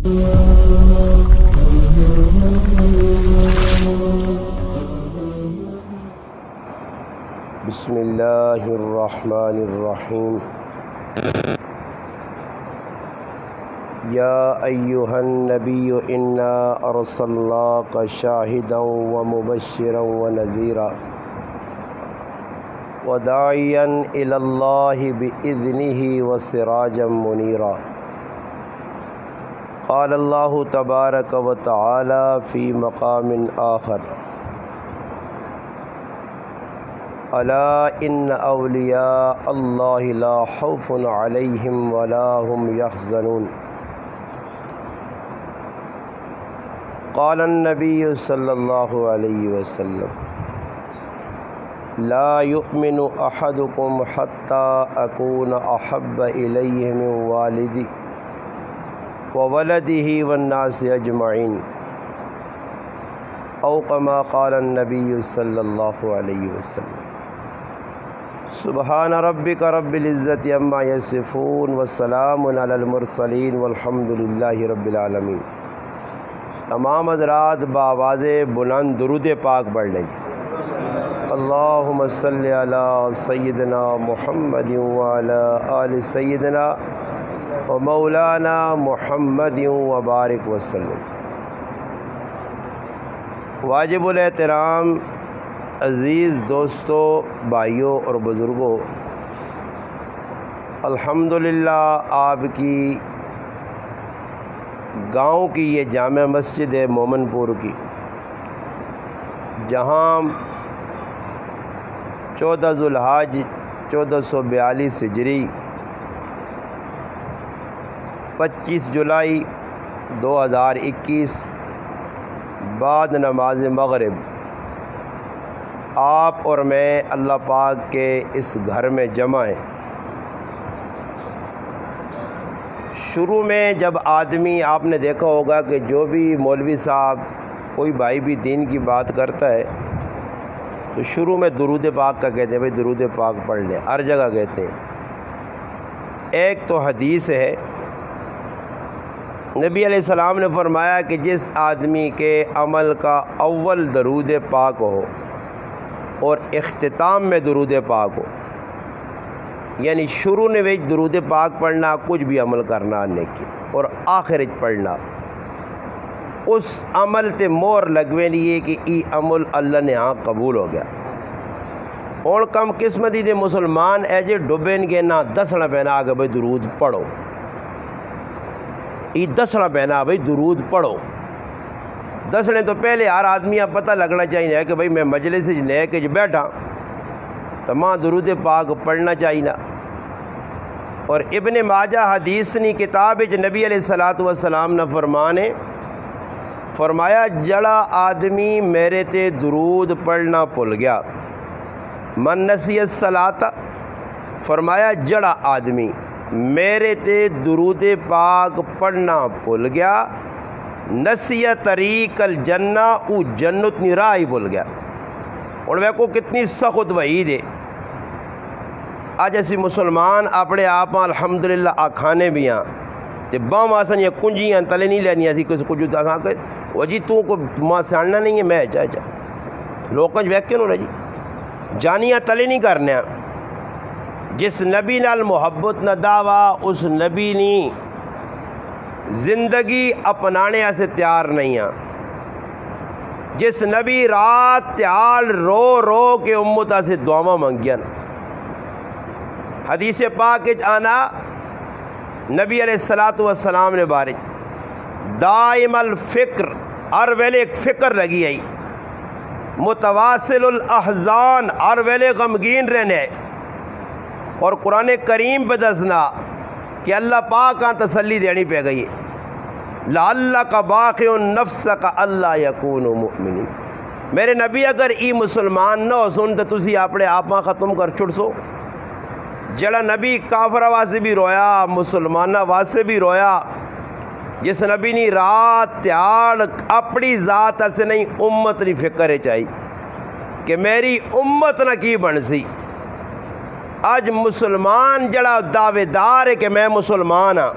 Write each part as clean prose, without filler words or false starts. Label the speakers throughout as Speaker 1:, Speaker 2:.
Speaker 1: بسم اللہ الرحمن الرحیم یا ایہا النبی انا ارسلناک شاہدا ومبشرا ونذیرا وداعیا الی اللہ بإذنہ وسراجا منیرا قال اللہ تبارک وتعالی فی مقام آخر الا ان اولیاء اللہ لا خوف علیہم ولا هم یحزنون قال النبی صلی اللہ علیہ وسلم لا یؤمن احدکم حتی اکون احب الیہ من والدی وولدہ والناس اجمعین او کما قال النبی صلی اللہ علیہ وسلم سبحان ربک رب العزت عما یصفون والسلام علی المرسلین والحمد للہ رب العالمین۔ تمام حضرات بآواز بلند درود پاک پڑھ لیں۔ اللہم صلی علی سیدنا محمد وعلی آل سیدنا و مولانا محمد وبارک وسلم۔ واجب الاحترام عزیز دوستو، بھائیوں اور بزرگوں، الحمدللہ آپ کی گاؤں کی یہ جامع مسجد ہے مومن پور کی، جہاں 14 ذوالحج 1442 ہجری 25 جولائی 2021 بعد نماز مغرب آپ اور میں اللہ پاک کے اس گھر میں جمع ہیں۔ شروع میں جب آدمی، آپ نے دیکھا ہوگا کہ جو بھی مولوی صاحب کوئی بھائی بھی دین کی بات کرتا ہے تو شروع میں درود پاک کا کہتے ہیں، بھائی درود پاک پڑھ لیں، ہر جگہ کہتے ہیں۔ ایک تو حدیث ہے، نبی علیہ السلام نے فرمایا کہ جس آدمی کے عمل کا اول درود پاک ہو اور اختتام میں درود پاک ہو، یعنی شروع نے بھی درود پاک پڑھنا، کچھ بھی عمل کرنا نیکی، اور آخر پڑھنا، اس عمل تے مور لگوے لیے کہ ای عمل اللہ نے ہاں قبول ہو گیا۔ اور کم قسمتی دے مسلمان ایجے ڈبین کے نہ دسنا پہنا کہ بھائی درود پڑھو، ای دسنا پہنا بھائی درود پڑھو۔ دسنے تو پہلے ہر آدمی اب پتہ لگنا چاہیے کہ بھائی میں مجلس لے کے بیٹھا تو ماں درود پاک پڑھنا چاہیے۔ اور ابن ماجہ حدیث نی کتاب نبی علیہ السلام نے فرمایا جڑا آدمی میرے تے درود پڑھنا بھول گیا، من نسی الصلاۃ، فرمایا جڑا آدمی میرے تے درود پاک پڑھنا بھول گیا، نسی طریق الجنہ، او جنت نی راہ ہی بھول گیا۔ اور وہ کو کتنی سخت وعید ہے۔ آج اسی مسلمان اپنے آپ الحمدللہ آکھانے بھی ہاں تے باں آسن یا کنجیاں تلے نہیں لینی اسی کچھ کچھ آسان کہ وہ جی تو کو ماں ساننا نہیں ہے، میں چاہ لوکاں ویک کیوں نہ جی جانیاں تلے نہیں کرنے۔ جس نبی نال محبت نہ دعویٰ اس نبی نی زندگی اپنانے سے تیار نہیں ہیں۔ جس نبی رات تیال رو رو کے امتا سے دعاواں منگیاں۔ حدیث پاک آنا نبی علیہ السلام نے بارے دائم الفکر، ہر ویلے ایک فکر لگی ہے، متواصل الاحزان، ہر ویلے غمگین رہنے، اور قرآن کریم پہ دسنا کہ اللہ پاک کا تسلی دینی پہ گئی لعلک باخع نفسک اللہ یکون مؤمنین۔ میرے نبی اگر ای مسلمان نہ ہو سن تو تسی اپنے آپ ختم کر چھڑ سو۔ جڑا نبی کافرہ واسے بھی رویا، مسلمانہ واسے بھی رویا، جس نبی نے رات تیار اپنی ذات سے نہیں امت نہیں فکر چاہیے کہ میری امت نہ کی بن سی۔ آج مسلمان جڑا دعوے دار ہے کہ میں مسلمان ہاں،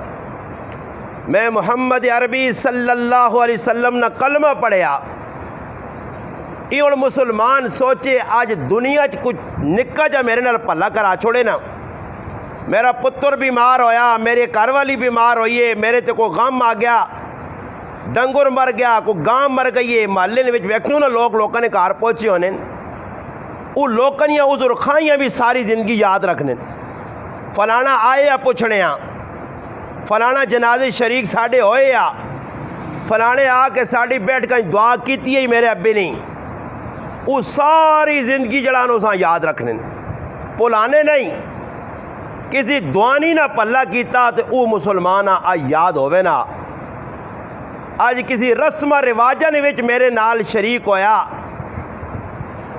Speaker 1: میں محمد عربی صلی اللہ علیہ وسلم نے کلمہ پڑھیا، یہ ہوں مسلمان سوچے آج دنیا کچھ نکا جا میرے نال پلا کرا چھوڑے نا، میرا پتر بیمار ہویا، میرے گھر والی بیمار ہوئی ہے، میرے تے کوئی غم آ گیا، ڈنگر مر گیا، کوئی گاں مر گئی ہے، محلے نے ویکھنو نا لوگوں نے گھر پہنچے ہونے، وہ لوگوں نے عذر خائیاں بھی ساری زندگی یاد رکھنے، فلانا آئے یا پوچھنے ہاں، فلانا جنازے شریک ساڑھے ہوئے یا فلانے آ کے ساڑھی بیٹھ کر دعا کیتی ہے میرے ابے نہیں، وہ ساری زندگی جڑانوں ساں یاد رکھنے پلانے نہیں، کسی دعانی نہ پلا کیتا تو وہ مسلمان آ یاد ہوئے نا۔ آج کسی رسم رواجہ نے وچ میرے نال شریک ہویا،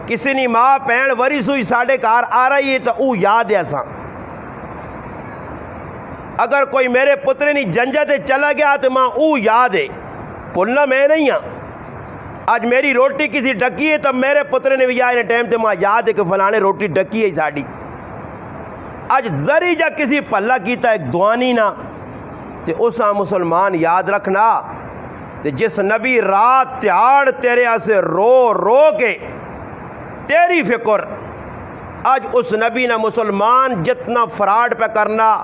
Speaker 1: کسی نے ماں پہن وری سوئی ساڑھے کار آ رہی ہے تو وہ یاد ہے ساں، اگر کوئی میرے پترے نہیں جنجہ تے چلا گیا تو ماں او یاد ہے، پلنا میں نہیں ہاں۔ آج میری روٹی کسی ڈکی ہے تب میرے پترے نے بھی آئے ٹائم تے ماں یاد ہے کہ فلانے روٹی ڈکی ہے ساڑھی۔ آج ذری جا کسی پلہ کیتا ایک دعانی نہ تے اسا مسلمان یاد رکھنا تے جس نبی رات تیاڑ تیرے اسے رو رو کے تیری فکر، آج اس نبی نہ مسلمان جتنا فراڈ پہ کرنا،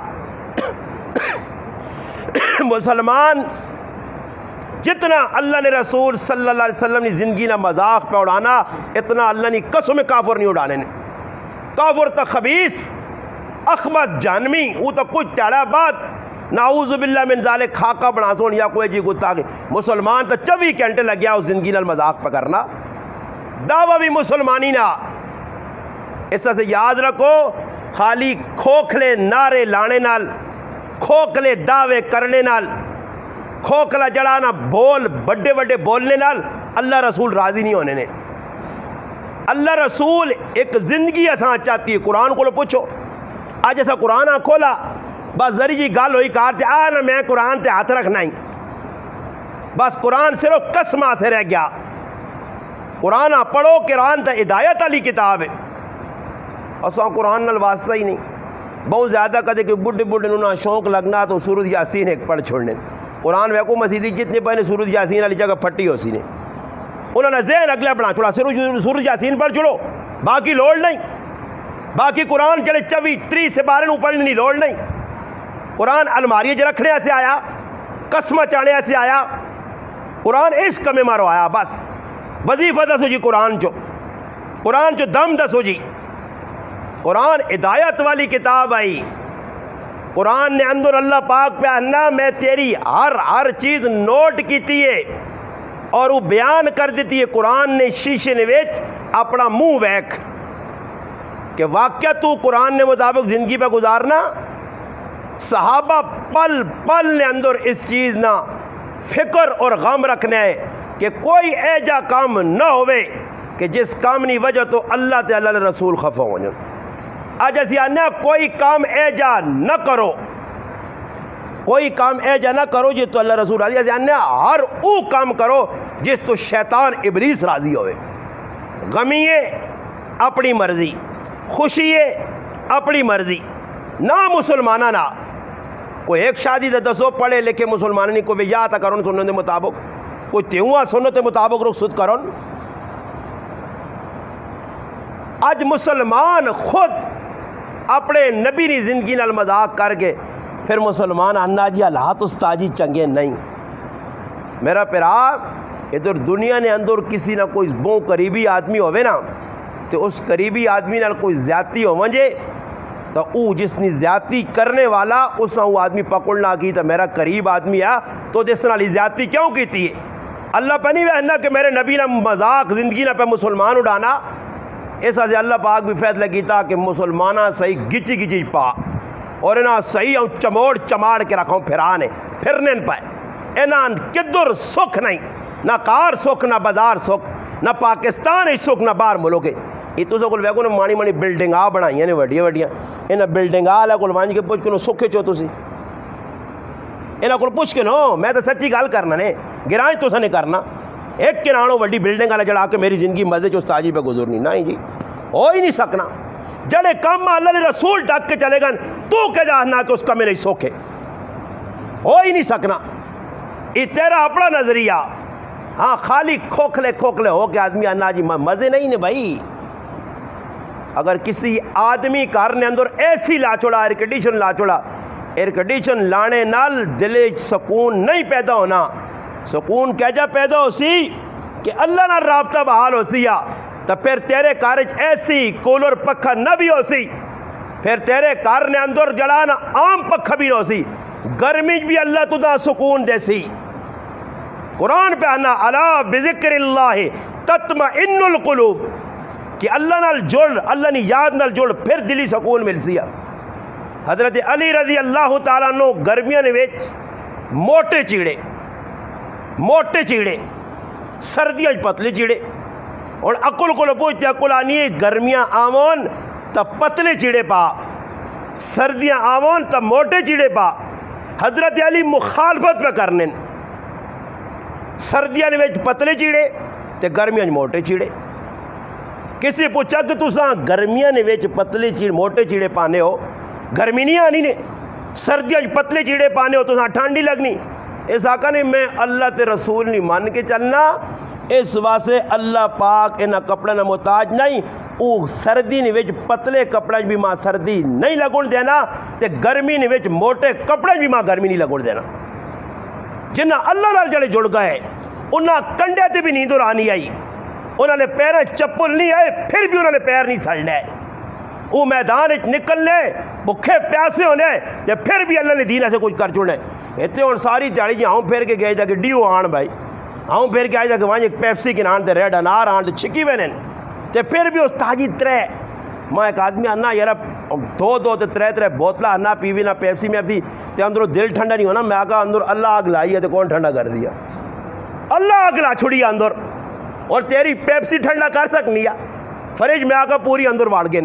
Speaker 1: مسلمان جتنا اللہ نے رسول صلی اللہ علیہ وسلم نے زندگی نہ مذاق پہ اڑانا، اتنا اللہ نے قسم کافر نہیں اڑانے نے۔ کافر تا خبیث اخبث جانمی، وہ تو کچھ تیڑا بات نعوذ باللہ من ذالک خاکہ بنا سون یا کوئی جی گتا کہ مسلمان تو 24 گھنٹے لگ گیا اس زندگی نہ مذاق پہ کرنا، دعویٰ بھی مسلمانی نہ۔ اس سے یاد رکھو، خالی کھوکھلے نعرے لانے نال، کھوکھلے دعوے کرنے نال، کھوکھلا جڑانا بول بڑے بڑے بولنے نال اللہ رسول راضی نہیں ہونے نے۔ اللہ رسول ایک زندگی اساں چاہتی ہے، قرآن کو لو پوچھو، آج ایسا قرآن کھولا بس ذری جی گال ہوئی کار تے آنا میں قرآن تے ہاتھ رکھنا ہی، بس قرآن صرف قسمہ سے رہ گیا۔ قرآن پڑھو، قرآن تے ہدایت علی کتاب ہے، اساں قرآن نال واسطہ ہی نہیں۔ بہت زیادہ کدے کہ بڈھے بڈھے نہ شوق لگنا تو سورۃ یاسین ایک پڑھ چھوڑنے، قرآن ویکو مسیدی جتنے پہنے سورۃ یاسین والی جگہ پھٹی ہو سی نے، انہوں نے ذہن اگلا بنا چھوڑا، سورۃ یاسین پڑھ چھوڑو، باقی لوڑ نہیں، باقی قرآن چلے 24 سے 12 نو پڑھنے نہیں لوڑ نہیں۔ قرآن الماری جو رکھنے سے آیا، قسمہ چانے سے آیا، قرآن اس کمے مارو آیا، بس وظیفہ دسو جی قرآن چو دم دسو جی۔ قرآن ہدایت والی کتاب آئی، قرآن نے اندر اللہ پاک پہ انا میں تیری ہر چیز نوٹ کیتی ہے اور وہ بیان کر دیتی ہے۔ قرآن نے شیشے نویچ اپنا منہ ویک کہ واقعہ تو قرآن نے مطابق زندگی پہ گزارنا، صحابہ پل پل نے اندر اس چیز نہ فکر اور غم رکھنا ہے کہ کوئی ایجا کام نہ ہوئے کہ جس کام نہیں وجہ تو اللہ تے اللہ رسول خفا ہو جائیں۔ آج ایسی آنا کوئی کام ایجا نہ کرو، کوئی کام ایجا نہ کرو جس تو اللہ رسول راضی، ایسی آنا ہر او کام کرو جس تو شیطان ابلیس راضی ہوئے۔ غمی ہے اپنی مرضی، خوشی ہے اپنی مرضی، نہ مسلمانہ نہ کوئی ایک شادی دے دسو پڑھے لکھے مسلمانوں نے کوئی بھی یا تا کرن سننے دے مطابق، کوئی تیوہاں سنت مطابق رخصت کرن۔ آج مسلمان خود اپنے نبی نے زندگی نال مذاق کر کے پھر مسلمان آنا جی حالات استاجی چنگے نہیں۔ میرا پیرا ادھر دنیا نے اندر کسی نہ کوئی بہت قریبی آدمی ہوئے نا تو اس قریبی آدمی نال کوئی زیادتی ہو منجے تو او جس نے زیادتی کرنے والا اس وہ آدمی پکڑنا کی تو میرا قریب آدمی ہے تو جس نال زیادتی کیوں کیتی ہے؟ اللہ پہ نہیں وہنا کہ میرے نبی نے مذاق زندگی نہ پہ مسلمان اڑانا، ایسا سے اللہ پاک بھی فیصلہ کیتا کہ مسلمانہ صحیح گچی گچی پا اور انہاں صحیح چموڑ چماڑ کے رکھوں پھرانے پھرنے پائے، انہاں کدر سکھ نہیں، نہ کار سکھ نہ بازار سکھ، نہ پاکستان ہی سکھ نہ باہر ملک ہے۔ یہ تو سکول ویکو نا مانی مانی بلڈنگ آ بنائی نے وڈیاں وڈیاں، انہاں بلڈنگ آ لے کول وانج کے پوچھ کے نو سکھے چو تسی، انہاں کول پوچھ کے نو میں تو سچی گل کرنا نے گرانج تو نہیں کرنا، ایک کنانو وڈی بلڈنگ والا جڑا کے میری زندگی مزے چ استاجی پہ گزرنی نہیں جی، ہو ہی نہیں سکنا۔ جڑے کام اللہ نے رسول ڈک کے چلے گا تو کہ جاننا کہ اس کا میں نہیں سوکھے، ہو ہی نہیں سکنا۔ یہ تیرا اپنا نظریہ. ہاں خالی کھوکھلے کھوکھلے ہو کے آدمی آنا جی مزے نہیں نے بھائی. اگر کسی آدمی گھر نے اندر اے سی لا چھوڑا, ایئر کنڈیشن لا چھوڑا, ایئر کنڈیشن لانے نال دل سکون نہیں پیدا ہونا. سکون کیا جا پیدا ہو سی کہ اللہ نال رابطہ بحال ہو سی. تو پھر تیرے گھر اے سی کولر پکھا نہ بھی ہو سی, پھر تیرے گھر نے اندر جڑا نا عام پکھا بھی نہ ہو سی, گرمی بھی اللہ تدا سکون دے سی. قرآن پہ آنا الا بذکر اللہ تطمئن القلوب, کہ اللہ نال جڑ, اللہ نے یاد نال جڑ, پھر دلی سکون مل سی. حضرت علی رضی اللہ تعالیٰ عنہ گرمیاں نے وچ موٹے چیڑے سردیاں پتلے چیڑے, اور عقل کو پوچھتے عقل آنی ہے گرمیاں آمون تا پتلے چیڑے پا, سردیاں آمون تا موٹے چیڑے پا. حضرت علی مخالفت پہ کرنے, سردیاں نے وچ پتلے چیڑے تے گرمیاں موٹے چیڑے. کسی پوچھا کہ تساں گرمیاں نے وچ پتلے چیڑے موٹے چیڑے پانے ہو, گرمی نہیں آنی نے, سردیاں پتلے چیڑے پانے ہو تساں ٹھنڈی لگنی. اس آقا نے میں اللہ تے رسول نہیں مان کے چلنا, اس واسطے اللہ پاک انہاں کپڑے نہ محتاج نہیں. او سردی نے وچ پتلے کپڑے بھی ماں سردی نہیں لگن دینا, تے گرمی نے وچ موٹے کپڑے بھی ماں گرمی نہیں لگن دینا. جنہ اللہ نال جڑے جڑ گئے انہاں کنڈے تے بھی نیندر آنی آئی, انہوں نے پیریں چپل نہیں آئے پھر بھی انہوں نے پیر نہیں سڑنے. وہ میدان نکلنے بھکھے پیاسے ہونے تے پھر بھی اللہ نے دین ایسے کچھ کر چھوڑنے. اتنے ہوں ساری دیہڑی جی آؤں پھر کے گئے جا کے ڈیو آن بھائی, آؤں پھر کے آئے جا کے وہاں ایک پیپسی کے نان تے ریڈ انار آن تے چھکی وینن تے پھر بھی اس تاجی ترے. میں ایک آدمی آنا یار دو تے ترے بوتلہ آنا پیوی نہ پیپسی میں تھی تے اندروں دل ٹھنڈا نہیں ہونا. میں آگا اندر اللہ آگ لائی ہے تے کون ٹھنڈا کر دیا؟ اللہ آگ لا چھوڑی اندر, اور تیری پیپسی ٹھنڈا کر سکنی ہے. فریج میں آگا پوری اندر واڑ گئے,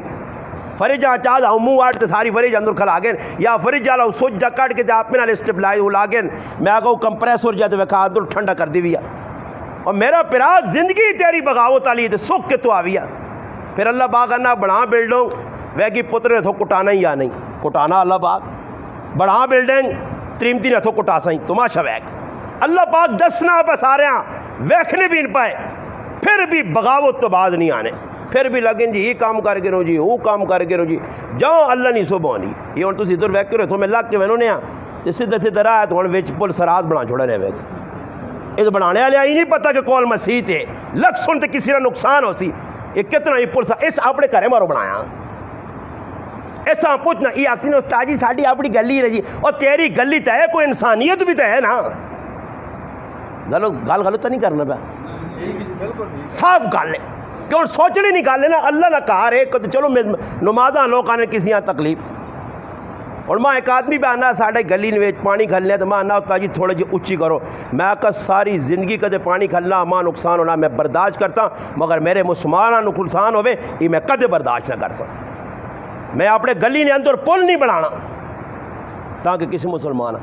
Speaker 1: فریج چاہ دا منہ واڑ تے ساری فریج اندر کھلا گئے, یا فریج والا سوچ جا کٹ کے آپ میں اسٹپ لائے وہ لا گئے. میں آگا وہ کمپریسور جاتے وکھا اندر ٹھنڈا کر دی ہے. اور میرا پرا زندگی تیری بغاوت والی ہے سکھ کے تو آویا. پھر اللہ پاک کرنا بڑھا بلڈنگ ویگی پتر نے تھو کٹانا ہی یا نہیں کٹانا. اللہ پاک بڑھا بلڈنگ تریمتی نے تھو کٹا سائیں تماشا ویگ. اللہ پاک دسنا پہ سارے ویکھنے بھی ان پائے, پھر بھی بغاوت تو بعد نہیں آنے, پھر بھی لگیں جی یہ کام کر کے رو جی وہ کام کر کے رو جی جاؤ اللہ نہیں سو بونی. یہ ہوں تھی ادھر ویک کرو تو میں لگ کے وینو نے تو سیدھے سیدھے راہ تو ہوں وچ پل سرات بنا چھوڑا رہے ویک. اس بنانے والے ہی نہیں پتا کہ کول مسیح تے لکھ سن تے کسی کا نقصان ہو سی. یہ کتنا یہ پل اس اپنے گھرے مارو بنایا ایسا پوچھنا یہ آسی نے استاد جی ساڑی اپنی گلی رہی, اور تیری گلی تے کوئی انسانیت بھی تے ہے نا. گل غلط نہیں کرنا پیا, صاف گل ہے کیوں سوچنے نہیں گل ہے نا. اللہ نہ کہا رہے چلو نمازاں لوگ آنے کسی یہاں تکلیف. اور ماں ایک آدمی بھی آنا ساڑھے گلی نے پانی کھلنے تو ماں آنا ہوتا جی تھوڑے جی اچھی کرو. میں کہا ساری زندگی کدے پانی کھلنا ماں نقصان ہونا میں برداشت کرتا, مگر میرے مسلمانوں نقصان ہوئے یہ میں کدے برداشت نہ کر سکتا. میں اپنے گلی نے اندر پل نہیں بنانا تاکہ کسی مسلمان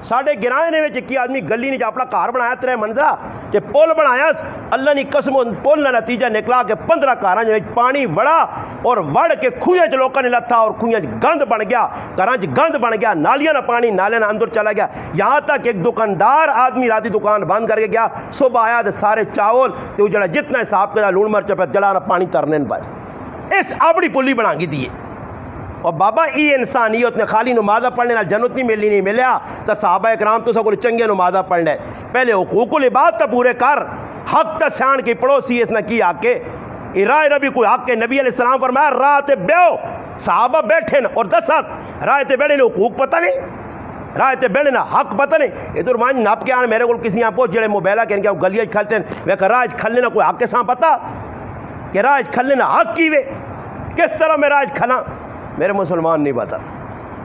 Speaker 1: ساڑھے گرائے نے ایک آدمی گلی نے جو اپنا کار بنایا 3 منزلہ تے پل بنایا. اللہ نے قسم پل نہ نتیجہ نکلا کہ 15 کاراں جو پانی وڑا اور وڑ کے کھوئیں چ لوگوں نے لتھا اور کھوئیں گند بن گیا, گھراں گند بن گیا, نالیاں نہ پانی نالے نہ اندر چلا گیا. یہاں تک ایک دکاندار آدمی راتی دکان بند کر کے گیا, صبح آیا تو سارے چاول تو جڑا جتنا حساب کا لون مرچ پہ جڑا نہ پانی ترنے پائے. اس اپنی پلی بنا کی دیے. اور بابا ای انسانیت نے خالی نمازہ پڑھنے نہ جنت نہیں ملی نہیں ملیا تو صحابہ اکرام تو سکول چنگے نمازہ پڑھنے پہلے حقوق العباد تا پورے کر, حق تا سیان کی پڑوسی اس نے کی آ کے رائے نبی کوئی حق کے نبی علیہ السلام فرمایا راہ تے بیو صحابہ بیٹھے نا اور 10 راہ تے بیٹھے نے حقوق پتہ نہیں, راہ تے بیٹھے نا حق پتہ نہیں. ادھر مان ناپ کے آنے میرے کو کسی یہاں پہنچ جڑے موبائلہ کہنے کہ گلیاں کھلتے ہیں وہ کہ راہ کھلنے نا کوئی حق کے سام پتہ کہ راہ کھلنے نا حق کی وے کس طرح میں راہ کھلا میرے مسلمان نہیں پتا.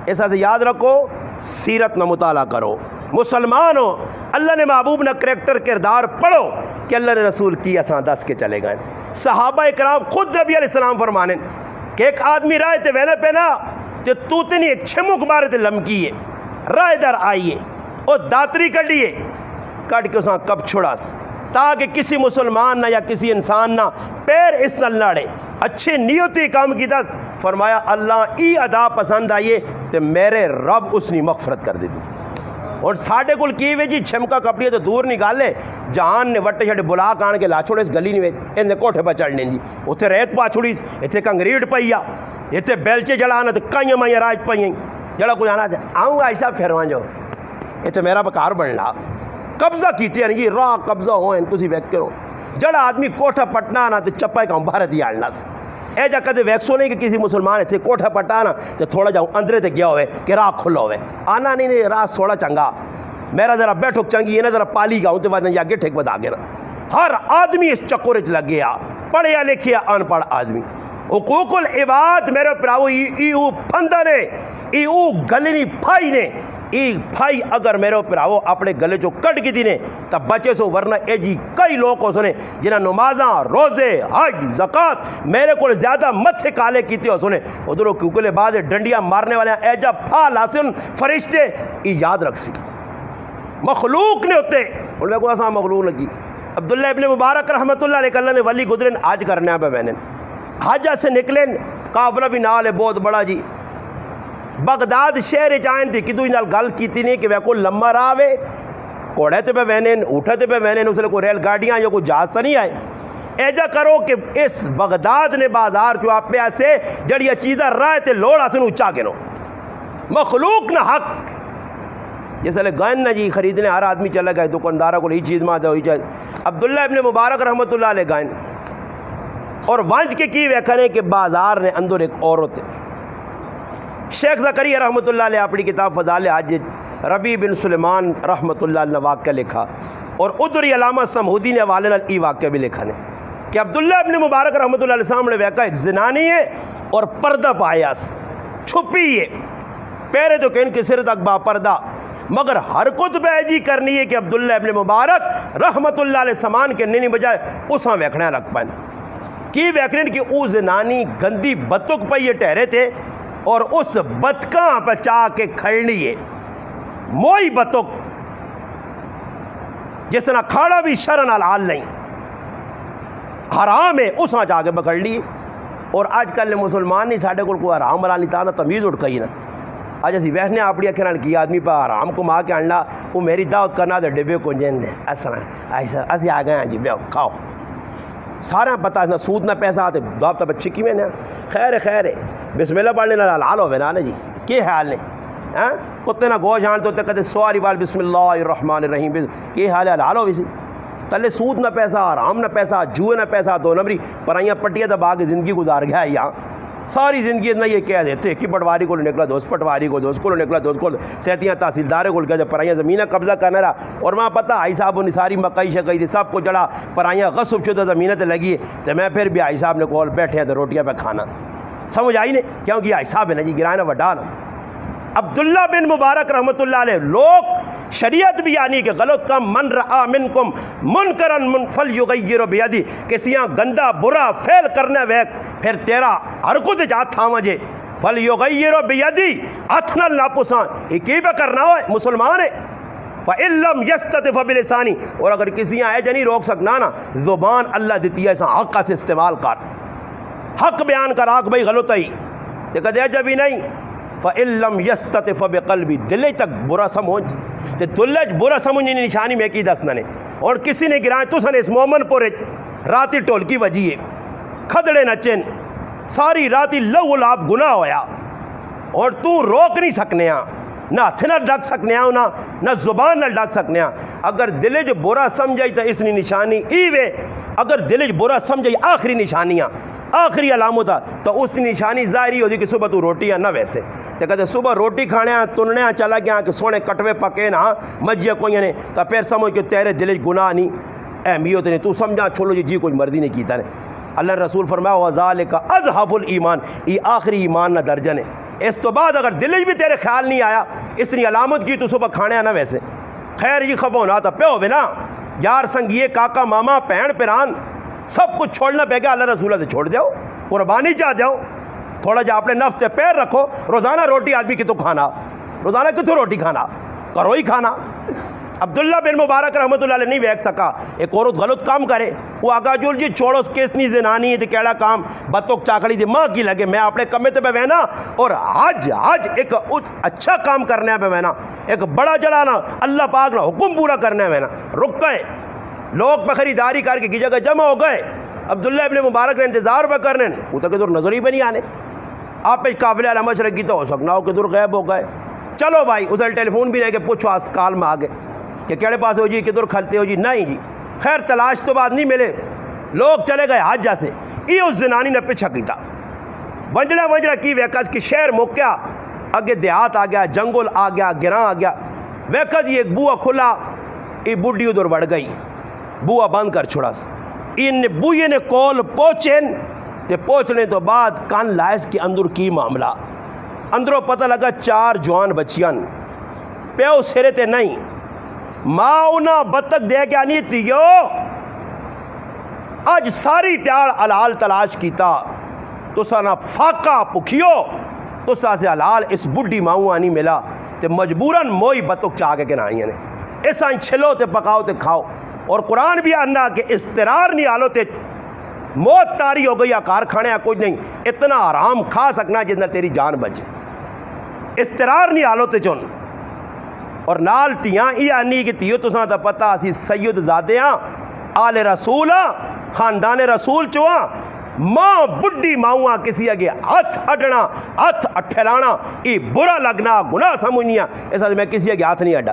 Speaker 1: ایسا تو یاد رکھو سیرت نہ مطالعہ کرو. مسلمان ہو اللہ نے محبوب نہ کریکٹر کردار پڑھو کہ اللہ نے رسول کی اساں دس کے چلے گئے. صحابہ اکرام خود نبی علیہ السلام فرمانے کہ ایک آدمی رائے تے وینے پہ نا تے توتنی ایک چھمک بارے تے لمکیے رائے در آئیے اور داتری کڈیے کٹ کے اساں کب چھڑاس تاکہ کسی مسلمان نہ یا کسی انسان نہ پیر اس نہ لڑے. اچھے نیتی کام کی تھا فرمایا اللہ ای ادا پسند آئیے تو میرے رب اس نے مغفرت کر دی. اور ساڈے کول کی وے جی چھمکا کپڑی تو دور نہیں گل ہے جہان نے وٹے چھڑے بلا کان کے لا چھوڑے اس گلی نہیں ان کوٹھے پہ چڑھنے جی اتنے ریت پا چھڑی اتنے کنگریٹ پئی آ اتنے بیلچے جڑانا تو کئی مائیں راج پئی جڑا کوئی آنا آؤں گا ایسا پھرواں جو اتنے میرا بکار بننا قبضہ کیتے ہیں جی راہ قبضہ ہوئے تھی ویک کرو جڑا آدمی کوٹھا پٹنا نا تو چپا کہوں باہر دیا آلنا سے اے جا کدے ویکسو نہیں کہ کسی مسلمان اتنے کوٹھا پٹانا تو تھوڑا جاؤں اندرے تے گیا ہوئے کہ راہ کھلا ہوئے آنا نہیں راہ سوڑا چنگا میرا ذرا بیٹھک چنگی ہے نا ذرا پالی گاؤں تو بعد یا گے ٹھیک بتا گیا نا ہر آدمی اس چکر چ لگ گیا پڑھیا لکھیا ان پڑھ آدمی حقوق العباد میرے پراؤ ایو پھندہ نے ایو گلنی پھائی نے ای پھائی اگر میرے پراؤ اپنے گلے چو کٹ کی دینے تب بچے سو ورنہ اے جی کئی لوگ کو سنے جنہ نمازاں روزے حج زکاة میرے کو زیادہ مت سے کالے کیتے ہو سنے ادھروں کیونکہ بعد ڈنڈیاں مارنے والے اے جا پھا لاسن فرشتے ای یاد رکھ سی مخلوق نے ہوتے ان میں کو ایسا مخلوق لگی عبداللہ ابن مبارک رحمت اللہ علیہ اللہ نے ولی گزرن آج کرنے ہیں میں نے حجہ سے نکلیں قافلہ بھی نال ہے بہت بڑا جی بغداد شہر چاہیں تھی کہ تو انہال گل کیتی نہیں کہ وہ کو لمبا راوے کوڑے تے پہ وینن اٹھتے پہ وینن اس لئے کوئی ریل گاڑیاں یا کوئی جہاز تا نہیں آئے ایجا کرو کہ اس بغداد نے بازار جو آپ پہ ایسے جڑیا چیزہ رائے تے لوڑا سے اچھا کے نو مخلوق نہ حق جیسے لے گائن نہ جی خریدنے ہر آدمی چلا گئے دکاندارہ کو ہی چیز ماں دے ہوئی چاہے عبداللہ ابن مبارک رحمت اللہ علیہ گائن اور وانج کے کی ویکھنے کہ بازار نے اندر ایک عورت شیخ زکریا رحمت اللہ علیہ اپنی کتاب فضائل حج ربیع بن سلیمان رحمت اللہ علیہ واقعہ لکھا اور ادھری علامہ سمہودی نے حوالے نال ای واقعہ بھی لکھا نے کہ عبداللہ ابن مبارک رحمت اللہ علیہ سامنے ویکا ایک زنانی ہے اور پردہ پایا چھپی ہے پیرے تو کہ ان کے سر تک با پردہ مگر حرکت بیجی کرنی ہے کہ عبداللہ ابن مبارک رحمت اللہ علیہ سامان کے نینی بجائے اساں ویکھنے لگ پائیں کی ویکھنے کہ او زنانی گندی بتک پہ یہ ٹہرے تھے اور اس بتکاں پہ چاہ کے کھڑنی ہے موئی بتک جس طرح کھاڑا بھی شرن العال نہیں حرام ہے اساں چاہ کے پکڑ لی اور آج کل مسلمان نہیں ساڑھے کو کوئی حرام والا نہیں تھا تمیز اٹھ گئی نا آج اسی بیٹھنے اپنی اکھران کی آدمی پہ حرام کو ماں کے انڈا وہ میری دعوت کرنا دے ڈبے کو جین دے ایسا اسی آ گئے ہیں جی بیو کھاؤ سارا پتہ نہ سود نہ پیسہ آتے دعوت تب اچھی کی میں نے خیر ہے بسم اللہ پڑھنے نہ لال ہوئے نا جی کی حال نے کتے نہ گوش آنتے ہوتے کہتے سواری بال بسم اللہ الرحمن الرحیم کی حال ہے لال ہوئی سی تلے سود نہ پیسہ حرام نہ پیسہ جوئے نہ پیسہ دو نمبری پر آئیاں پٹیاں دبا کے زندگی گزار گیا ہے یہاں ساری زندگی نہ یہ کہہ دیتے کہ پٹواری کو نکلا دوست پٹواری کو دوست کو نکلا دوست کو سہتیاں تحصیلدارے کو کہتے پرائیاں زمینہ قبضہ کرنا رہا اور وہاں پتہ آئی صاحب نے ساری مکئی شکئی تھی سب کو جڑا پرائیاں غصب شدہ زمینہ تے لگی ہے تو میں پھر بھی آئی صاحب نے کول بیٹھے ہیں تو روٹیاں پہ کھانا سمجھ آئی نہیں کیونکہ آئی صاحب ہے نا جی گرائنا وڈا نا عبداللہ بن مبارک رحمت اللہ علیہ لوگ شریعت بھی یعنی کہ غلط کام من رعا منکم منکرن فلیغیر بیدی کسیاں گندہ برا فعل کرنے ویک پھر تیرا حرکت جات تھا مجھے فلیغیر بیدی اتنا لاپسان ایکی پہ کرنا ہوئے مسلمان ہے فَإِن لَمْ يَسْتَطِعْ فَبِلِسَانِهِ اور اگر کسیاں ایجا نہیں روک سکنا نا زبان اللہ دیتی ہے ایسا حق سے استعمال کر حق بیان کر حق بھئی غلط ہی تو کہتے ایجا بھی نہیں فَإِن لَمْ يَسْتَطِعْ فَبِقَلْبِ دلے تک برا سمجھ تے دلے برا سمجھنی نشانی میں کی دسنا نے اور کسی نے گرائیں تو سن اس مومن پورے راتی ٹول کی وجہ ہے کھدڑے نچن ساری راتی لو لاب گناہ ہویا اور تو روک نہیں سکنے ہاں نہ ہتھ نہ ڈک سکنے ہاں نہ زبان نہ ڈک سکنے ہاں اگر دلے جو برا سمجھائی تو اس نشانی ایوے اگر دلے جو برا سمجھائی آخری نشانیاں آخری علامت تو اس نشانی ظاہری ہوتی کہ صبح تو روٹیاں نہ ویسے تو کہتے صبح روٹی کھانے تننے چلا گیا کہ سونے کٹوے پکے نا مجھے کوئی نے تو پھر سمجھ کہ تیرے دل گناہ نہیں اہمیت نہیں تو سمجھا چھوڑو جی کوئی مردی نہیں کیتا نے اللہ رسول فرمایا وذالک اضعف الایمان یہ آخری ایمان نہ درجن ہے اس تو بعد اگر دل بھی تیرے خیال نہیں آیا اس نے علامت کی تو صبح کھانے نہ ویسے خیر یہ خبر نہ تھا پہ ہوئے نا یار سنگیے کاکا ماما پہن پیران سب کچھ چھوڑنا پہ گیا اللہ رسولہ سے چھوڑ دیو قربانی چاہ دیو تھوڑا جا اپنے نفس پہ پیر رکھو روزانہ روٹی آدمی کی تو کھانا روزانہ کتوں روٹی کھانا کرو ہی کھانا عبداللہ بن مبارک رحمۃ اللہ علیہ نہیں ویکھ سکا ایک عورت غلط کام کرے وہ آگا جول جی چھوڑو کیسنی زنانی ہے تے کیڑا کام بطخ چاکڑی دی ماں کی لگے میں اپنے کمے تے بینا اور آج ایک اچھا کام کرنے پہ بینا ایک بڑا جلانا اللہ پاک نہ حکم پورا کرنے بینا رک گئے لوگ پہ خریداری کر کے کی جگہ جمع ہو گئے عبداللہ ابن مبارک نے انتظار پہ کرنے وہ تو کدھر نظر ہی پہ نہیں آنے آپ پہ قابل علامت رکھی تو ہو سکنا ہو کدھر غائب ہو گئے چلو بھائی اسے ٹیلی فون بھی نہیں کہ پوچھو آس کال میں آگے کہ کیڑے پاس ہو جی کدھر کھلتے ہو جی نہیں جی خیر تلاش تو بعد نہیں ملے لوگ چلے گئے حج جیسے یہ اس زنانی نے پیچھا کیتا ونجڑا کی ویکس کی شہر موکیا اگے دیہات آ گیا جنگل آ گیا گراں آ گیا ویکس یہ ایک بوا کھلا یہ بڈھی ادھر بڑھ گئی بوا بند کر چھوڑا ان بوئے نے کول پہنچن تے پہنچنے تو بعد کان لائس کے اندر کی معاملہ اندروں پتہ لگا 4 جوان بچیاں پیو سرے تے نہیں ماں انہاں بطخ دے گیا نہیں تیو آج ساری تیار حلال تلاش کیتا تو سانا فاقہ پکھیو تو سا سے حلال اس بڈھی ماؤں آنی ملا تے مجبوراً موئی بطخ چاہ کے نائیں نے ایسا چھلو تے پکاؤ تے کھاؤ اور قرآن بھی آنا کہ استرار نہیں آلو تے موت تاری ہو گئی آکار کھانے یا کچھ نہیں اتنا آرام کھا سکنا جتنا تیری جان بچے استرار نہیں آلو تے چون اور نال تیاں ای آنی کہ تیو تو ساں تا پتا اسی سید زادے ہاں آل رسول ہاں خاندان رسول چواں ماں بڈھی ماؤں کسی اگے ہاتھ اڈنا ہاتھ اٹھلانا ای برا لگنا گناہ سمجھنیا ایسا میں کسی اگے ہاتھ نہیں اڈا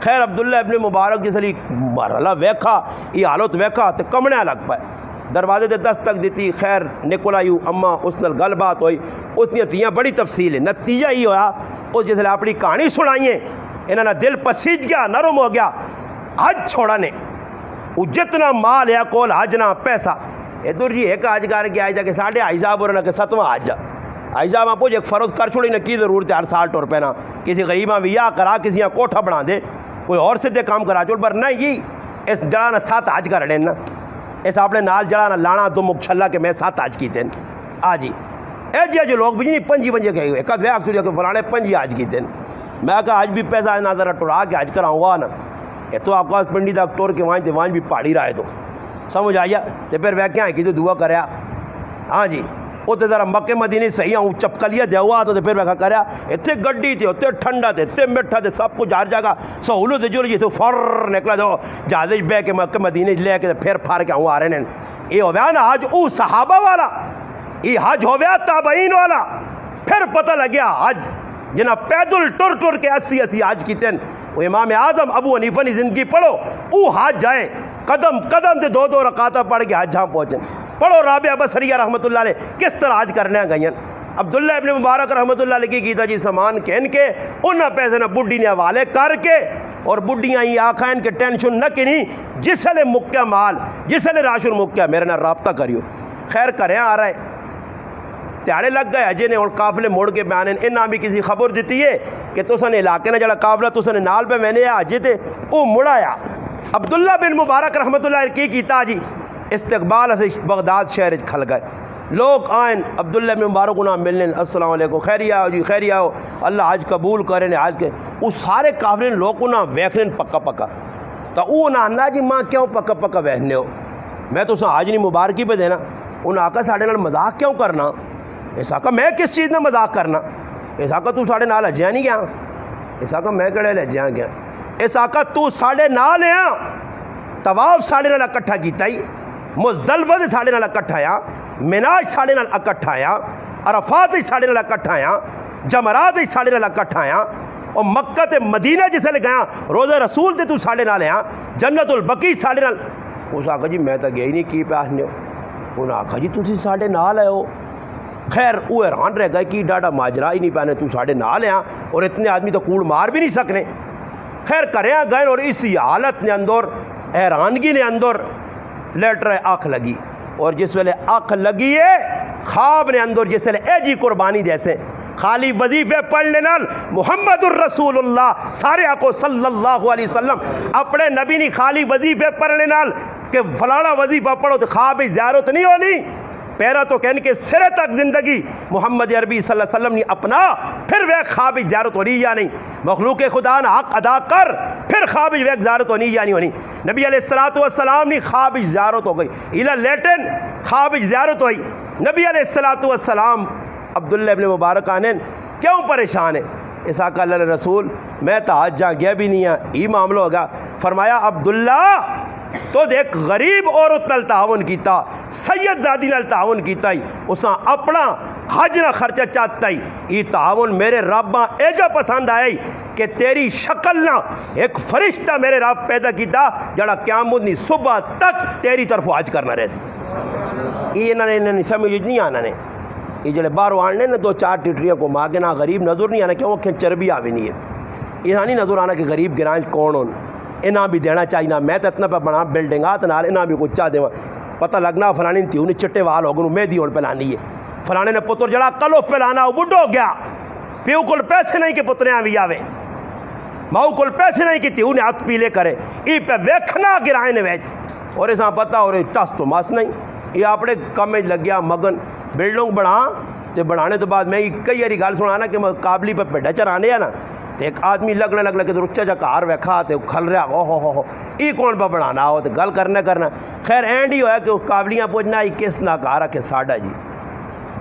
Speaker 1: خیر عبداللہ ابن مبارک جس لی مرحلہ ویکھا یہ حالت ویکھا تو کمنے لگ پائے دروازے دے دستک دیتی خیر نکل آئیو اما اس نل گل بات ہوئی اس نے تیاں بڑی تفصیل ہے نتیجہ ہی ہویا اس جس لئے اپنی کہانی سنائیے انہوں نے دل پسیج گیا نرم ہو گیا حج چھوڑا نے وہ جتنا مال ہے کول حج نہ پیسہ ادھر جی ایک حج کر کے آئی جا کہ 8.5 صاحب اور نہ کہ 7واں حج آئی صاحب آپ ایک فرض کر چھوڑی نہ کی ضرورت ہے ہر سال ٹور پینا کسی غریباں ویا کرا کسی یہاں کوٹھا بنا دے کوئی اور سے دے کام کرا چھوڑ پر نہیں جی اس جڑا نہ 7 حج کر لینا اس اپنے نال جڑا نہ لانا تو مک چھلا کہ میں 7 حج کیتے ہیں آ جی اے جی جو لوگ بھی نہیں 5 کہے ہوئے کد ویک تو فلانے 5 حج کیتے ہیں میں کہا حج بھی پیسہ نہ ذرا ٹورا کے حج کراؤں گا نا یہ تو آپ کا پنڈی تک ٹور کے وہاں بھی پہاڑی رہے تو سمجھ آیا تو پھر وہ کیا ہے کہ تو دعا کریا ہاں جی وہ تو ذرا مکے مدینے صحیح ہوں چپکلیاں دیا ہوا تو پھر وہ کریا اتنے گڈی تھی اتنے ٹھنڈا تھے اتنے میٹھا تھے سب کچھ ہر جگہ سہولت جو رہی تو فر نکلا دو جہاز بہ کے مکے مدینے لے کے پھر پھار کے ہوں آ رہے ہیں یہ ہو گیا نا آج او صحابہ والا یہ حج ہو گیا تابعین والا پھر پتہ لگ گیا حج جنہ پیدل ٹر کے 80 حج کیتے ہیں وہ امام اعظم ابو حنیفہ نے زندگی پڑھو او حج جائیں قدم قدم تے 2 رکعتاں پڑھ کے حج جہاں پہنچیں پڑھو رابعہ بصریہ رحمۃ اللہ علیہ کس طرح حج کرنے گئیں عبداللہ ابن مبارک رحمۃ اللہ علیہ کی کیتا جی سامان کہن کے انہاں پیسے نہ بڈھی نے حوالے کر کے اور بڈھیاں ہی آکھائن کے ٹینشن نہ کنی جس نے مکیا مال جس نے راشن مکیا میرے نہ رابطہ کریو خیر کریں آ رہا ہے تیارے لگ گئے اجے نے اور قافلے موڑ کے بیانے انہاں بھی کسی خبر دیتی ہے کہ تو سنے علاقے نے جڑا قافلہ تو سنے نال پہ میں نے اجے تے او مڑایا عبداللہ بن مبارک رحمۃ اللہ کی کیتا جی استقبال سے بغداد شہر کھل گئے لوگ آئیں عبداللہ بن مبارک انہاں ملنے السلام علیکم خیریہ ہو جی خیریہ ہو اللہ حج قبول کریں حج کے وہ سارے قافلے لوگ انہاں ویکھنے پکا پکا تو وہ انہاں اندہ جی ماں کیوں پکا پکا ویکھنے ہو میں تو سا حج نہیں مبارکی پہ دینا انہاں آقا ساڑھے نال مذاق کیوں کرنا ایسا کہ میں کس چیز نے مذاق کرنا ایسا کہ تو ساڑھے نال اجیاں نہیں گیا ایسا کہ میں کڑے لجیاں گیا ایسا کہ تو ساڑھے نال ہے طواف ساڑھے نال اکٹھا کیتا ہی مزدلفہ دے ساڑھے نال اکٹھا یا مناج ساڑھے نال اکٹھا یا عرفات ساڑھے نال اکٹھا یا جمرات ساڑھے نال اکٹھا یا اور مکہ تے مدینہ جسے لے گیا روزہ رسول تے تو ساڑھے نال یا جنت البقیع ساڑھے نال اس آقا جی میں تو گیا ہی نہیں کی پہ آسنے ہو انہاں آقا جی تسی ساڑھے نال ہے ہو خیر وہ حیران رہ گئے کہ ڈاڈا ماجرا ہی نہیں پہنے تو ساڑھے نال ہیں اور اتنے آدمی تو کوڑ مار بھی نہیں سکنے خیر کریں گئے اور اسی حالت نے اندر حیرانگی نے اندر لیٹر آنکھ لگی اور جس ویلے آنکھ لگی ہے خواب نے اندر جس ویلے اے جی قربانی جیسے خالی وظیفے پڑھنے نال محمد الرسول اللہ سارے آقو صلی اللہ علیہ وسلم اپنے نبی نے خالی وظیفے پڑھنے نال کہ فلانا وظیفہ پڑھو تو خواب زیارت نہیں ہونی پیرا تو کہنے کہ سرے تک زندگی محمد عربی صلی اللہ علیہ وسلم نے اپنا پھر وہ خواب زیارت ہو رہی یا نہیں مخلوق خدا نہ حق ادا کر پھر خواب ویک زیارت ہونی یا نہیں ہونی؟ نبی علیہ الصلوۃ والسلام نے خواب زیارت ہو گئی، الا لیٹن خواب زیارت ہوئی۔ نبی علیہ الصلوۃ والسلام عبداللہ ابن مبارک آنین کیوں پریشان ہے؟ اس آقا اللہ رسول میں تو آج جا گیا بھی نہیں ہاں، یہ معاملہ ہوگا۔ فرمایا عبداللہ تو دیکھ غریب عورت نال تعاون کیتا، سید زادی نال تعاون کیتا ہی، اساں اپنا حج نہ خرچہ چاہتا ہی، یہ تعاون میرے رباں ایجا پسند آیا ہی کہ تیری شکل نہ ایک فرشتہ میرے رب پیدا کیتا جڑا قیامت نہیں صبح تک تیری طرف حج کرنا رہے سی۔ یہ انہوں نے سمجھ نہیں آنا نے، یہ جڑے باہروں آنے نے دو چار ٹٹریاں کو ماں کے نہ غریب نظر نہیں آنا، کیوں وہ چربی آوی نہیں ہے، یہ نہیں نظر آنا کہ غریب گرانج کون ہون، انہاں بھی دینا چاہیے نا، میں تو اتنا پہ بنا بلڈنگات نال انہاں بھی کچھ چاہ دے پتہ لگنا فلانی تھی انہیں چٹے وال ہو گئے مہدی ہون پلانی ہے، فلانے نے پتر جڑا کلو پلانا وہ بڈھو ہو گیا، پیو کول پیسے نہیں کہ پتریاں بھی آوے، ماؤ کول پیسے نہیں کہ تھی انہیں ہاتھ پیلے کرے، یہ پہ ویکھنا گرائے نے ویچ اور اساں پتہ اور ٹس تو مس نہیں، یہ اپنے کام لگیا مگن بلڈنگ بنا تے بنانے تو بعد میں کئی باری گل سنانا کہ قابلی پہ پیڈا چرانے ہے نا، تو ایک آدمی لگنے لگ کہ رچا جا کار ویکھا تے کھل رہا ہو یہ کون پہ بنانا ہو تو گل کرنا خیر اینڈ ہی ہویا کہ وہ قابلیاں پوچھنا ہی کس نہ کار کہ ساڈا جی،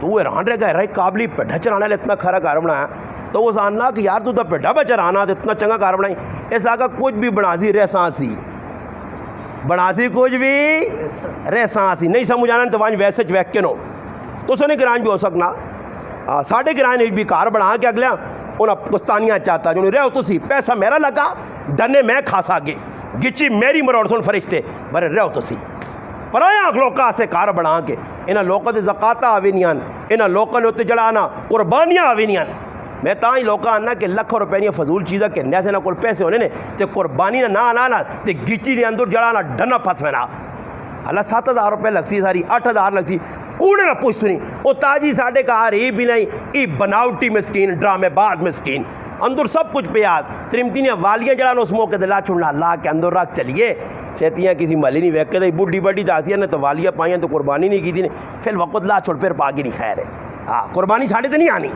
Speaker 1: تو وہ حیران رہ گئے رہے قابلی پیڈا چرانے لے اتنا کھرا کار بنایا، تو وہ ساننا کہ یار تو پیڈا پہ چرانا تو اتنا چنگا کار بنائی، اس آگا کچھ بھی بنا سی رہساں سی بنا سی کچھ بھی رہساں سی نہیں سمجھ آنا تو وانج ویسے ویک کے نو تو سنے گرانج بھی ہو سکنا ساڑھے گرائن بھی کار بنا کے اگلے انہاں پستانیاں چاہتا جو رہو تو سی پیسہ میرا لگا ڈنے میں کھاسا گے گچی میری مروڑ سن فرشتے برے رہو تو سی پر آیا لوکا سے کار بنا کے انہاں لوکا دے زکاة آوی نیان انہاں لوکا نے اتنے جڑانا قربانیاں آوی نیان میں تاں ہی لوکا آنا کہ لکھ روپے نہیں فضول چیزہ کہ نیسے نہ کل پیسے ہونے نے تے قربانی نہ آنا تے گچی نے اندر جڑانا ڈنا پھس وینا اللہ 7,000 روپے لگ سی ساری 8,000 لگ سی کوڑے نہ پوچھ سنی وہ تاجی ساڑھے کہا رہی بھی نہیں ای بناوٹی مسکین ڈرامے باز مسکین اندر سب کچھ پیاد ترمتینیاں والیاں جڑانا اس موقع دلا چھوڑنا اللہ کے اندر رکھ چلیے شیطیاں کسی ملی نہیں ویکے دے بڑی بڑی داسیاں نے تو والیاں پائیاں تو قربانی نہیں کی تھی پھر وقت لا چھوڑ پھر پاکی نہیں خیر ہے قربانی ساڑھے تو نہیں آنی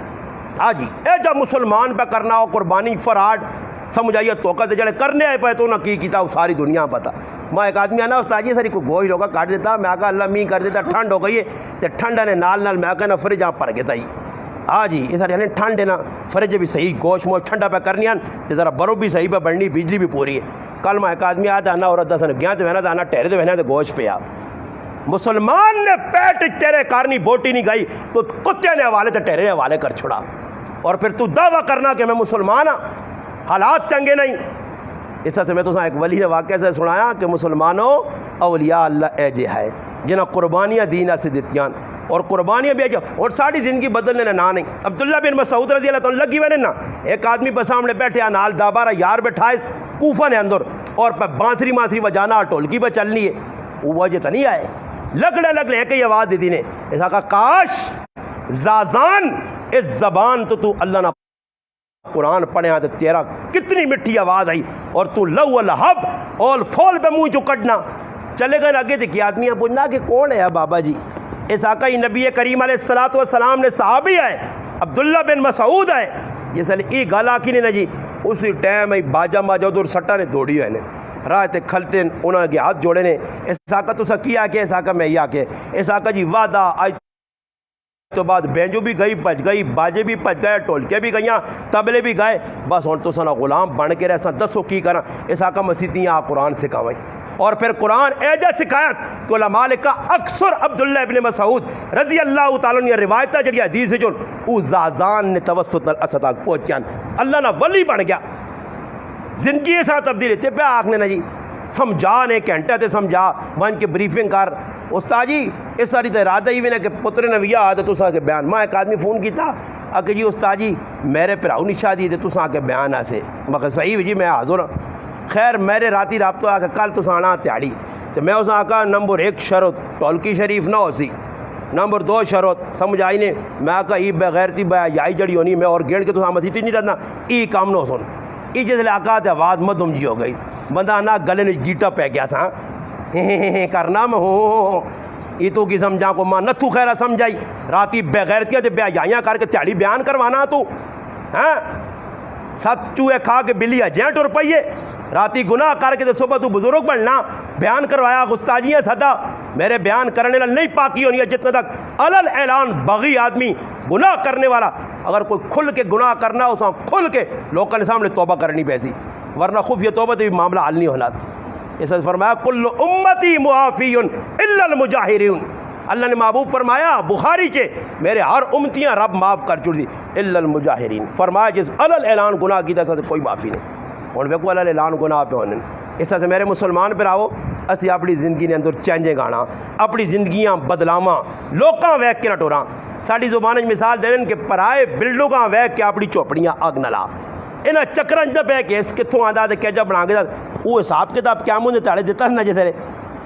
Speaker 1: ہاں جی اے جب مسلمان پہ کرنا ہو قربانی فراڈ سمجھ آئیے توقع دے جڑے کرنے آئے پہ تو نہ کی کیتا وہ ساری دنیا پتا میں ایک آدمی آنا استاد جی ساری کوئی گوشت ہوگا کاٹ دیتا میں آگا اللہ می کر دیتا ٹھنڈ ہو گئی ہے تو ٹھنڈ نے نال میں آگا نا فرج آپ پر گیتا ہی ہاں جی یہ ساری ٹھنڈ ہے نا فرج بھی صحیح گوشت موش ٹھنڈا پہ کرنی آن تو ذرا برو بھی صحیح پہ بڑھنی بجلی بھی پوری ہے کل میں ایک آدمی آتا آنا اور دس گیا تو بہنا آنا ٹہرے تو بہنا تو گوشت پہ آ مسلمان نے پیٹ تیرے کارنی بوٹی نہیں گئی تو کتے نے حوالے تو ٹہرے حوالے کر چھوڑا اور پھر تو دعویٰ کرنا کہ میں مسلمان ہاں حالات چنگے نہیں اس سے میں تو ایک ولی نے واقعہ سے سنایا کہ مسلمانوں اولیاء اللہ ایجے ہے جنہاں قربانیاں دینہ سے دیتیاں اور قربانیاں بھی ایجے اور ساری زندگی بدلنے نہ نہیں عبداللہ بن مسعود رضی اللہ تعالیٰ لگی ہوئے نا ایک آدمی پر سامنے بیٹھے نال دابارہ یار بیٹھائے کوفہ نے اندر اور پہ بانسری مانسری بجانا ٹولکی پہ چلنی ہے وہ وجہ تو نہیں آئے لگڑے ایک ہی آواز دیتی نے ایسا کہا کاش زازان اس زبان تو اللہ نہ قرآن پڑھے تو تیرا کتنی مٹھی آواز آئی اور تو لو الحب اور فول پہ منہ جو کٹنا چلے گئے آگے دیکھیں آدمیاں پوچھنا کہ کون ہے بابا جی اس آقا ہی نبی کریم علیہ الصلوۃ والسلام نے صحابی آئے عبداللہ بن مسعود آئے یہ سال ای گالا کی نے نا جی اسی ٹائم ای باجا ماجا ادھر سٹا نے دوڑی ہوئے نے راہ تے کھلتے انہوں نے ہاتھ جوڑے نے اس آقا تو سا کیا کہ اس آقا میں یا کہ اس آقا جی وعدہ آج تو بعد بینجو بھی گئی پچ گئی باجے بھی پچ گئے ٹولکے بھی گئیاں تبلے بھی گئے بس ہوں تو سنا غلام بن کے رہساں دسو کی کرنا اس آقا مسیحیاں آپ قرآن سکھاویں اور پھر قرآن ایجا سکھایا کہ علماء لکھا اکثر عبداللہ ابن مسعود رضی اللہ تعالیٰ نے روایتہ جڑی حدیث ہے جو او زازان نے توسط الاسد آگ پہنچیاں اللہ نہ ولی بن گیا زندگی کے ساتھ تبدیل ہے پہ آخنے نا جی سمجھا نے گھنٹہ تے سمجھا بن کے بریفنگ کر استاد جی اس ساری تو ارادہ ہی بھی نے کہ پتر نویہ آتا تو سا کے بیان میں ایک آدمی فون کی تھا کہ جی استاد جی میرے پراؤ نہیں شادی تو سا کے بیان آسے مگر صحیح جی میں حاضر ہوں خیر میرے راتی رابطہ آ کے کل تو آنا تیاری تو میں اس آقا نمبر 1 شرط ٹولکی شریف نہ ہو سی نمبر 2 شرط سمجھ آئی نے میں آقا ای بغیرتی یائی جڑی ہونی میں اور گیڑ کے تو مسیحی نہیں دینا ای کام نہ سن ای جس لئے آقا تے آواز مدھم جی ہو گئی بندہ نہ گلے نے گیٹا پہ گیا سا کرنا میں ہوں یہ تو کی سمجھا کو ماں نتھو خیرہ سمجھائی راتی بغیرتیاں تے بیائیاں کر کے تیاری بیان کروانا تو ہاں 7 چوہے کھا کے بلی اجیں ٹر پئیے راتی گناہ کر کے تو صبح تو بزرگ بننا بیان کروایا گستاجیاں سدا میرے بیان کرنے نہیں پاکی ہونی ہے جتنے تک علل اعلان بغی آدمی گناہ کرنے والا اگر کوئی کھل کے گناہ کرنا اس کھل کے لوگوں کے سامنے توبہ کرنی پیسی ورنہ خفیہ توبہ تو بھی معاملہ حل نہیں ہونا. اس نے فرمایا کل امتی معافی الا المجاہرین. اللہ نے محبوب فرمایا بخاری چے میرے ہر امتیاں رب معاف کر چھوڑ دی الا المجاہرین. فرمایا جس علل اعلان گناہ کیتا سے کوئی معافی نہیں. ہن ویکھو علل اعلان گناہ پہ ہونے اس سے میرے مسلمان پراؤ اسی اپنی زندگی نے اندر چینجیں گانا اپنی زندگیاں بدلاواں لوکاں ویکھ کے نہ ٹوراں. ساڈی زبان وچ مثال دین کہ پرائے بلڈنگاں ویکھ کے اپنی چوپڑیاں اگ نہ لا انہاں چکراں نہ پے کے اس کتھوں آندا تے کیجا بنا کے وہ حساب کتاب کیا مونږ تاڑے دیتا نہ جیسے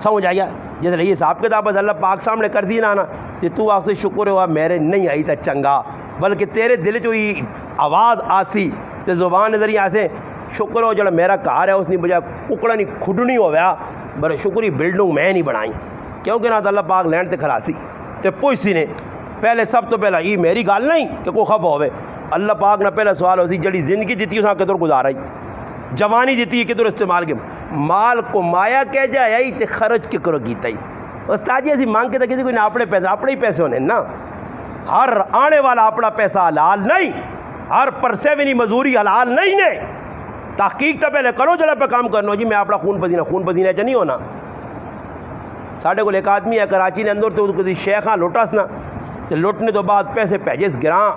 Speaker 1: سمجھ آیا جیسے یہ حساب کتاب اللہ پاک سامنے کر دی نا تے تو آخ سے شکر ہوا میرے نہیں آئی تا چنگا بلکہ تیرے دل چ ہوئی آواز آسی تے زبان ذریعے آسے شکر ہو جڑا میرا گھر ہے اس نے بجائے ککڑا نہیں کھڈنی ہویا بڑے شکری بلڈنگ میں نہیں بنائی کیونکہ نہ اللہ پاک لینڈ تے کھلاسی تے پوچھسی نے پہلے سب تو پہلا یہ میری گل نہیں کہ کوئی خف ہوئے اللہ پاک نہ پہلا سوال ہو سی جڑی زندگی دیتی اس کدھر گزارا جوانی دیتی ہے کدھر استعمال کے مال کو مایا کہہ جائے تے خرچ کے کرو کیتا ہی استاد جی ایسی مانگ کے تو کسی کوئی نہ اپنے ہی پیسے ہونے نا ہر آنے والا اپنا پیسہ حلال نہیں ہر پرسے بھی نہیں مزوری حلال نہیں نے تحقیق تو پہلے کرو جڑا پہ کام کرنا جی میں اپنا خون پسینہ چ نہیں ہونا. ساڈے کو ایک آدمی ہے کراچی نے اندر تو کسی شیخاں لوٹس نا تو لوٹنے تو بعد پیسے بھیجے گراں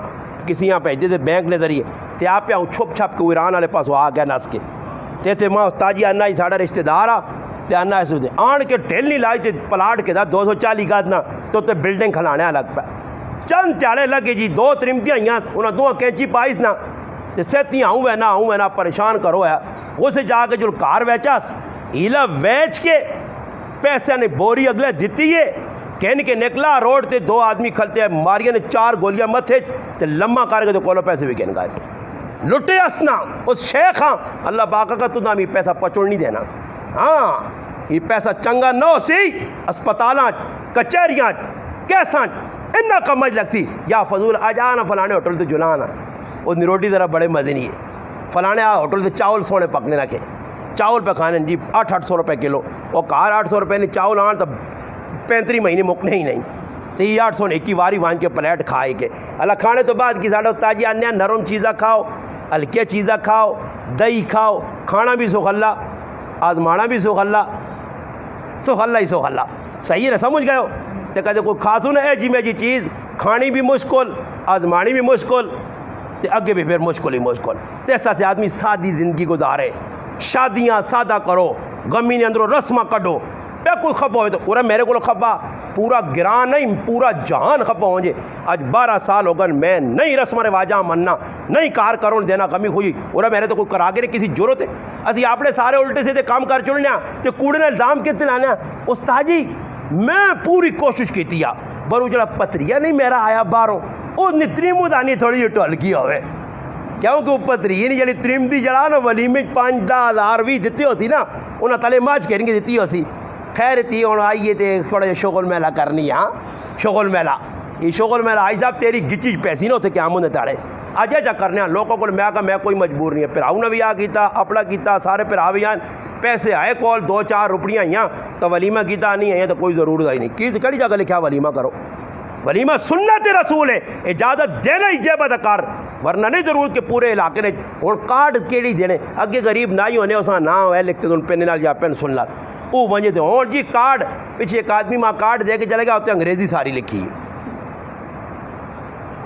Speaker 1: کسی یہاں بھیجتے تھے بینک نے ذریعے تے آپ پہ چھپ چھپ کے ایران والے پاس آ گیا نس کے تے ماں استاد جی آنا ہی ساڑا رشتہ دار آ تے آنا اس آن کے ٹھیل نہیں لائی تے پلاٹ کے دا 240 گز نا تو بلڈنگ کھلانے لگ پا چند تیاڑے لگے جی 2 ترمتیاں ہیاں انہاں 2 کینچی پائیس نا تے سیتی آؤں ہے نا پریشان کرو ہے اسے جا کے جو کار ویچاس ہیلا ویچ کے پیسے نے بوری اگلے دیتی ہے کہنے کے نکلا روڈ تے 2 آدمی کھلتے ہیں ماریاں نے 4 گولیاں متھے تے لمحہ کر کے تو کولو پیسے بھی کہنے گا ایسے لٹے اسنا اس شیخ ہاں اللہ پاک کا تو نام یہ پیسہ پچوڑ نہیں دینا ہاں یہ پیسہ چنگا نہ ہو سی اسپتالاں کچہریاں کیساں انہا کمج لگ سی یا فضول آ جانا فلانے ہوٹل تے جنانا اس نے روٹی ذرا بڑے مزے نہیں ہے فلانے ہوٹل تے چاول سونے پکنے رکھے چاول پہ کھانے جی 800 روپے کلو وہ کار 800 روپے نے چاول آن تو 35 مہینے مکنے ہی نہیں تو یہ 800 نے ایک ہی واری وان کے پلیٹ کھائے کے اللہ کھانے تو بعد کی ساڑھا تاجی آنے نرم چیزیں کھاؤ ہلکے چیزیں کھاؤ دہی کھاؤ کھانا بھی سکھ اللہ آزمانا بھی سکھ اللہ ہی سکھ اللہ صحیح ہے سمجھ گئے ہو تو کہتے کوئی خاصو نہ ہے جی میں جی چیز کھانی بھی مشکل آزمانی بھی مشکل تو اگے بھی پھر مشکل ہی مشکل تو ایسا سے آدمی سادی زندگی گزارے شادیاں سادہ کرو غمی نے اندروں رسمہ کڈو پہ کوئی خفا ہوئے تو پورا میرے کو خفا پورا گران نہیں پورا جہان خفا ہوں جے آج 12 سال ہو گئے میں نہیں رسم رواجاں مننا نہیں کار کروں دینا کمی خوشی اور میرے تو کوئی کرا کے کسی ضرورت ہے اسی اپنے سارے الٹے سے کام کر چڑنے تو کوڑے نے الزام کتنے لانے استاد جی میں پوری کوشش کی تھی برو جڑا پتریہ نہیں میرا آیا باہروں وہ نتریمو دانی تھوڑی جی ٹھلکی ہوئے کیونکہ وہ پتری نہیں جڑی تریم دی جڑا نا ولیمے 5,000 بھی دیتی ہوتی نا انہیں تلے ماج کہنے کی دیتی ہوتی خیر تھی ہوں آئیے تے تھوڑا شغل میلہ کرنی ہاں شغل میلہ یہ شغل میلہ آئی صاحب تیری گچی پیسی نہ ہوتے کہ ہم انہیں تاڑے آجے جا کرنے ہیں لوگوں کو میں کہا میں کوئی مجبور نہیں ہے پھر آؤں نے بھی آ کیتا اپنا کیتا سارے پھر آ بھی آئیں پیسے آئے کول 2-4 روپیاں آئیاں تو ولیمہ کیتا نہیں ہے تو کوئی ضرورت ہی نہیں کی کڑی جگہ لکھا ولیمہ کرو ولیمہ سنت رسول ہے اجازت دینا ہی جے بدکار ورنہ نہیں ضرورت کہ پورے علاقے نے اور کارڈ کیڑی دینے اگے غریب نہ ہی ہونے اساں نہ ہوئے لکھتے تو پین نال یا پین سن لا وہ ونجے تھے اور جی کارڈ پیچھے ایک آدمی ماں کارڈ دے کے چلے گیا ہوتے انگریزی ساری لکھی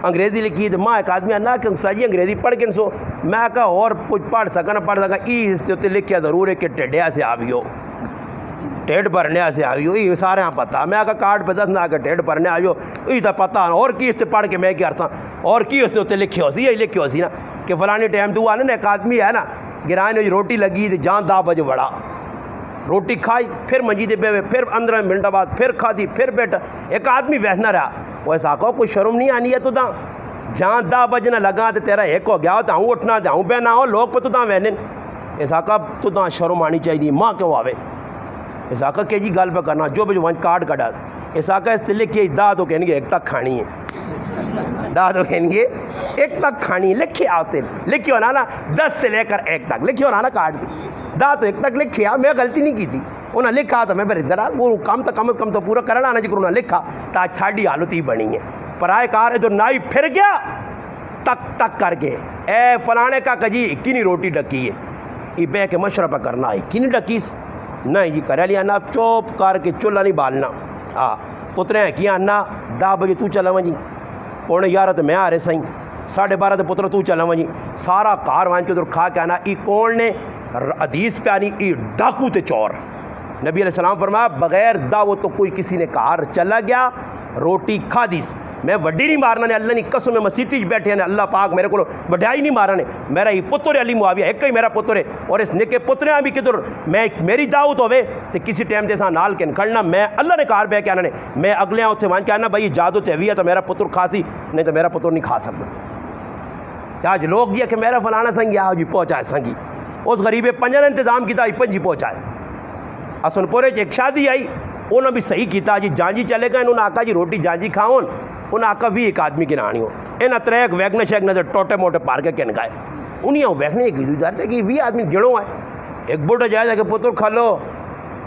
Speaker 1: انگریزی لکھی تو ماں ایک آدمی نہ کہ ساجی انگریزی پڑھ کے سو میں کہا اور کچھ پڑھ سکا نہ پڑھ سکا اس تے لکھیا ضرور ہے کہ ٹیڈیا سے آویو ٹیڈ بھرنے سے آئیو یہ سارے ہاں پتہ میں کہا کارڈ پہ دس نہ کہ ٹیڈ بھرنے آئیو یہ تو پتہ اور کی اس سے پڑھ کے میں کیا ارتھا اور کی اس نے لکھی ہو سی یہی لکھی ہو سی نا کہ فلانی ٹائم تو آنا نا ایک آدمی ہے نا گرائے روٹی لگی تو جان 10 بجے بڑا روٹی کھائی پھر منجی پہ پھر 15 منٹ بعد پھر کھا دی پھر بیٹھا ایک آدمی ویسنا رہا وہ ایسا کہو کوئی شرم نہیں آنی ہے تو دا جان 10 بجے نہ لگا تو تیرا ایک ہو گیا تو ہوں اٹھنا تو ہوں پہ نہ ہو لوگ پہ تو دا وہنے ایسا کہا تو دا شرم آنی چاہیے ماں کیوں آوے ایسا کہا کہ جی گل پہ کرنا جو بھی ون کارڈ کٹا ایسا کہا اس تلے کہ دا تو کہیں گے ایک تک کھانی ہے دا تو کہیں گے ایک تک کھانی لکھے آتے لکھی ہونا نا 10 سے لے کر 1 تک لکھی ہونا نا کارڈ دی دا تو ایک تک لکھیا میں غلطی نہیں کی تھی انہیں لکھا تو میں پھر ذرا وہ کام تو کم از کم تو پورا کرنا آنا جی انہیں لکھا تو آج ساڑی حالت ہی بنی ہے پرائے کار ہے جو نائی پھر گیا ٹک ٹک کر کے اے فلانے کا کجی کنی روٹی ڈکی ہے یہ بے کے مشربہ کرنا ہے کنی ڈکیس نہیں جی کرے لیا نا چوپ کر کے چولہا نہیں بالنا ہاں پترے ہیں کیا نا 10 بجے تو چلا ہوا جی 11:30 تو میں آ رہے سائیں 12:30 تو پتر تو چلا ہوا جی سارا کار وہاں کے ادھر کھا کے آنا ای کون نے حدیث پہ آنی ای ڈاکو تے چور نبی علیہ السلام فرمایا بغیر دعوت تو کوئی کسی نے کار چلا گیا روٹی کھا دیس میں وڈی نہیں مارنا نے اللہ نے قسم میں مسیتی بیٹھے ہیں اللہ پاک میرے کو وڈائی نہیں مارنا نے میرا ہی پتر ہے علی معاویہ ایک ہی میرا پتر ہے اور اس نکے پتریاں بھی کدھر میں میری دعوت ہوئے تو کسی ٹائم دے ساں نال کے نکلنا میں اللہ نے کار بہ کے آنا نے میں اگلے ہاں اتنے وہاں کے آنا بھائی اجازت ہے تو میرا پتر کھاسی نہیں تو میرا پتر نہیں کھا سکتا آج لوگ یہ کہ میرا فلانا سنگی آؤ جی پہنچائے سنگی اس غریبے پنجر انتظام کیتا پنجی پہنچائے اسن پورے ایک شادی آئی انہوں بھی صحیح کیتا جی جانجی چلے گئے انہوں نے آکا جی روٹی جانجی کھاؤن انہوں نے آکا بھی ایک آدمی کی نانی ہو انہوں تریک ویگن شیگن سے ٹوٹے موٹے پار کے کن گئے انہیں ویگنے کی دو جارتے کہ بھی آدمی گڑوں آئے ایک بوٹا جائے کہ پتر کھلو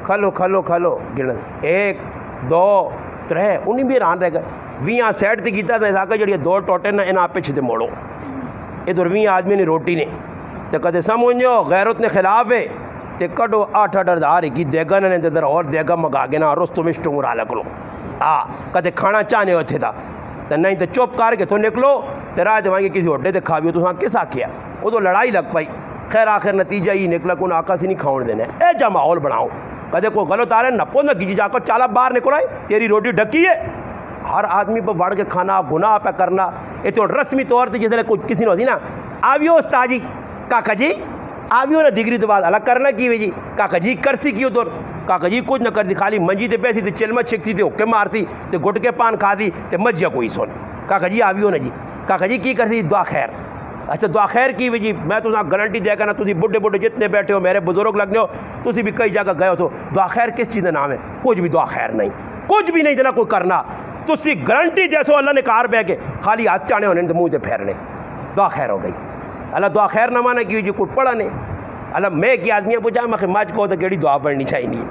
Speaker 1: کھلو کھلو کھلو گڑن 1 2 3 انہیں بھی ران رہ گئے بھی آن سیٹ تے کیتا تھا آکا جڑی 2 ٹوٹے نہ انہوں آپ پہ چھتے موڑو ادھر بھی آدمی نے روٹی نے تو کدے سمجھو غیرت نے خلاف ہے تے کڈو 8-8 کی دیگا نے ادھر اور دیگا مگا کے نا رستو مشتو مرا لکلو کدے کھانا چاہنے ہوتے تھا تو نہیں تو چپ کر کے تو نکلو تو راہ وہاں کسی ہوٹے تے کھاویو تو وہاں کس آکھیا وہ تو لڑائی لگ پائی خیر آخر نتیجہ یہ نکلا کہ انہیں آقا سے نہیں کھاؤن دینا اے جا ماحول بناؤ کدے کوئی غلط آ رہا ہے نپو نہ کیجیے جا کر چالا باہر نکل آئے تیری روٹی ڈھکی ہے ہر آدمی پہ بڑھ کے کھانا گناہ پہ کرنا یہ تو رسمی طور تے جس کوئی کسی نے ہوتی نا آویو استاجی کاکا جی آویو نا ڈگری تو بعد الگ کرنا کی جی کاکا جی کرسی کیوں دور کاکا جی کچھ نہ کر دی خالی منجی تے بیٹھی تے چلمت چھکسی تے اوکے مارتی تے گھٹ کے پان کھا دی تے مجھیا کوئی سن کاکا جی آویو نا جی کاکا جی کی کرسی دعا خیر اچھا دعا خیر کی جی میں تو گارنٹی دے گا نا تسی بڈھے بڈھے جتنے بیٹھے ہو میرے بزرگ لگنے ہو تسی بھی کئی جگہ گئے ہو تو دعا خیر کس چیز کا نام ہے کچھ بھی دعا خیر نہیں کچھ بھی نہیں دینا کوئی کرنا تسی گارنٹی جیسو اللہ نے کار بہ کے خالی ہاتھ چانے ہونے تو منہ تے پھیرنے دعا خیر ہو گئی اللہ دعا خیر نہ مانا کی جی کچھ پڑھا نہیں اللہ میں کی آدمی پوچھا میں مجھ کو تو کیڑی دعا پڑھنی چاہیے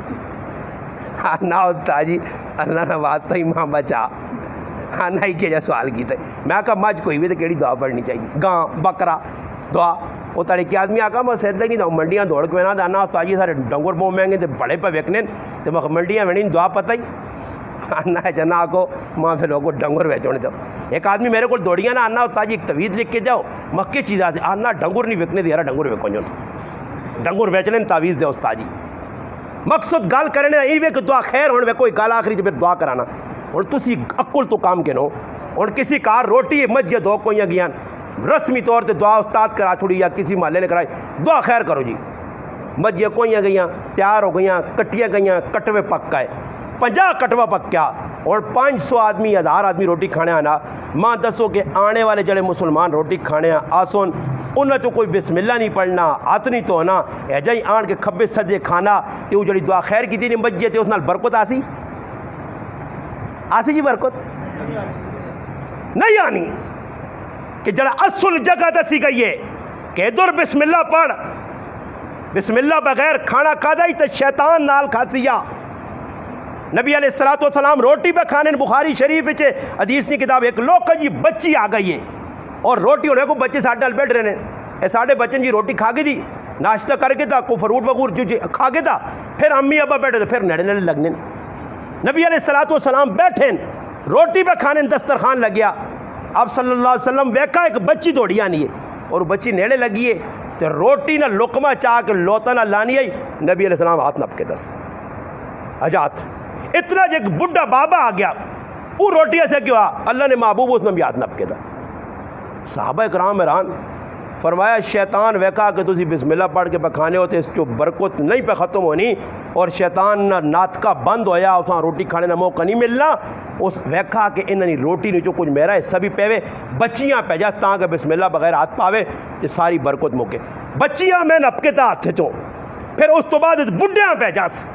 Speaker 1: ہاں نہ ہوتا جی اللہ نے بات تو امام بچا ہاں نہ ہی کیا سوال کیتا میں کہا مجھ کوئی بھی تو کیڑی دعا پڑھنی چاہیے گاں بکرا دعا وہ تڑے کی آدمی آکا میں سیدھ لگی منڈیاں دوڑ کے نہ دانا ہوتا جی سارے ڈنگر بہت مہنگے تو بڑے پہ وکنے تو میں منڈیاں میں دعا پتہ ہی آنا ہے جنا کو ماں سے لوگوں ڈنگر ویچونے تو ایک آدمی میرے کو دوڑیاں نہ آنا ہوتا جی ایک تویز لکھ کے جاؤ مکی چیز آتی آنا ڈنگر نہیں وکنے دیا ڈنگر وکو جو ڈنگر ویچنے تعویز دے استاد جی مقصد گال کرنے یہ وے کہ دعا خیر ہونے وے کوئی گال آخری جو پھر دعا کرانا اور تسی عقل تو کام کے نو اور کسی کار روٹی مجھے دو کوئی گیان رسمی طور تے دعا استاد کرا چھوڑی یا کسی محلے نے کرائی دعا خیر کرو جی مجھے کوئی گئیاں تیار ہو گئیاں کٹیاں گئیاں کٹوے پک گئے 50 کٹوا پکیا اور 500 آدمی 1000 آدمی روٹی کھانے آنا ماں دسو کہ آنے والے جڑے مسلمان روٹی کھانے آسون انہیں تو کوئی بسم اللہ نہیں پڑھنا ہاتھ نہیں دھونا ایجا ہی آن کے کھبے سجے کھانا تے وہ جڑی دعا خیر کی نہیں بچ تے اس نال برکت آسی جی برکت نہیں آنی کہ جڑا اصل جگہ دسی گئی ہے کہ ادھر بسم اللہ پڑھ بسم اللہ بغیر کھانا کھادا ہی تے شیطان نال کھاسیا نبی علیہ السلام روٹی پہ کھانے بخاری شریف حدیث کی کتاب ایک لوگ جی بچی آ گئی ہے اور روٹی ہونے کو بچے ساڑھے ڈال بیٹھ رہے ہیں اے ساڑھے بچن جی روٹی کھا کے دی ناشتہ کر کے تھا کو فروٹ وغور جو کھا کے تھا پھر امی ابا بیٹھے تھے پھر نڑے لگنے نبی علیہ السلام بیٹھے روٹی پہ کھانے دسترخوان لگیا اب صلی اللہ علیہ وسلم ویکا ایک بچی دوڑی آنی ہے اور بچی نیڑے لگی ہے تو روٹی نہ لقمہ چاہ کے لوتا نہ لانی ہے نبی علیہ السلام ہاتھ نپ کے دس اجات اتنا جو ایک بڑھا بابا آ گیا وہ روٹی ایسے کیوں اللہ نے محبوب اس میں بھی ہاتھ نپ کے تھا صحابہ کرام حیران فرمایا شیطان ویکا کہ تسی بسم اللہ پڑھ کے پکھانے ہوتے اس جو برکت نہیں پہ ختم ہونی اور شیطان نہ ناطقہ بند ہویا اس وہاں روٹی کھانے نہ موقع نہیں ملنا اس ویکا کہ انہوں روٹی نہیں جو کچھ میرا حصہ بھی پیوے بچیاں پہ جاس تاں کہ بسم اللہ بغیر ہاتھ پاوے تو ساری برکت موقع بچیاں میں نپ کے تھا ہاتھ چوں پھر اس تو بعد بڈھیاں پہ جاس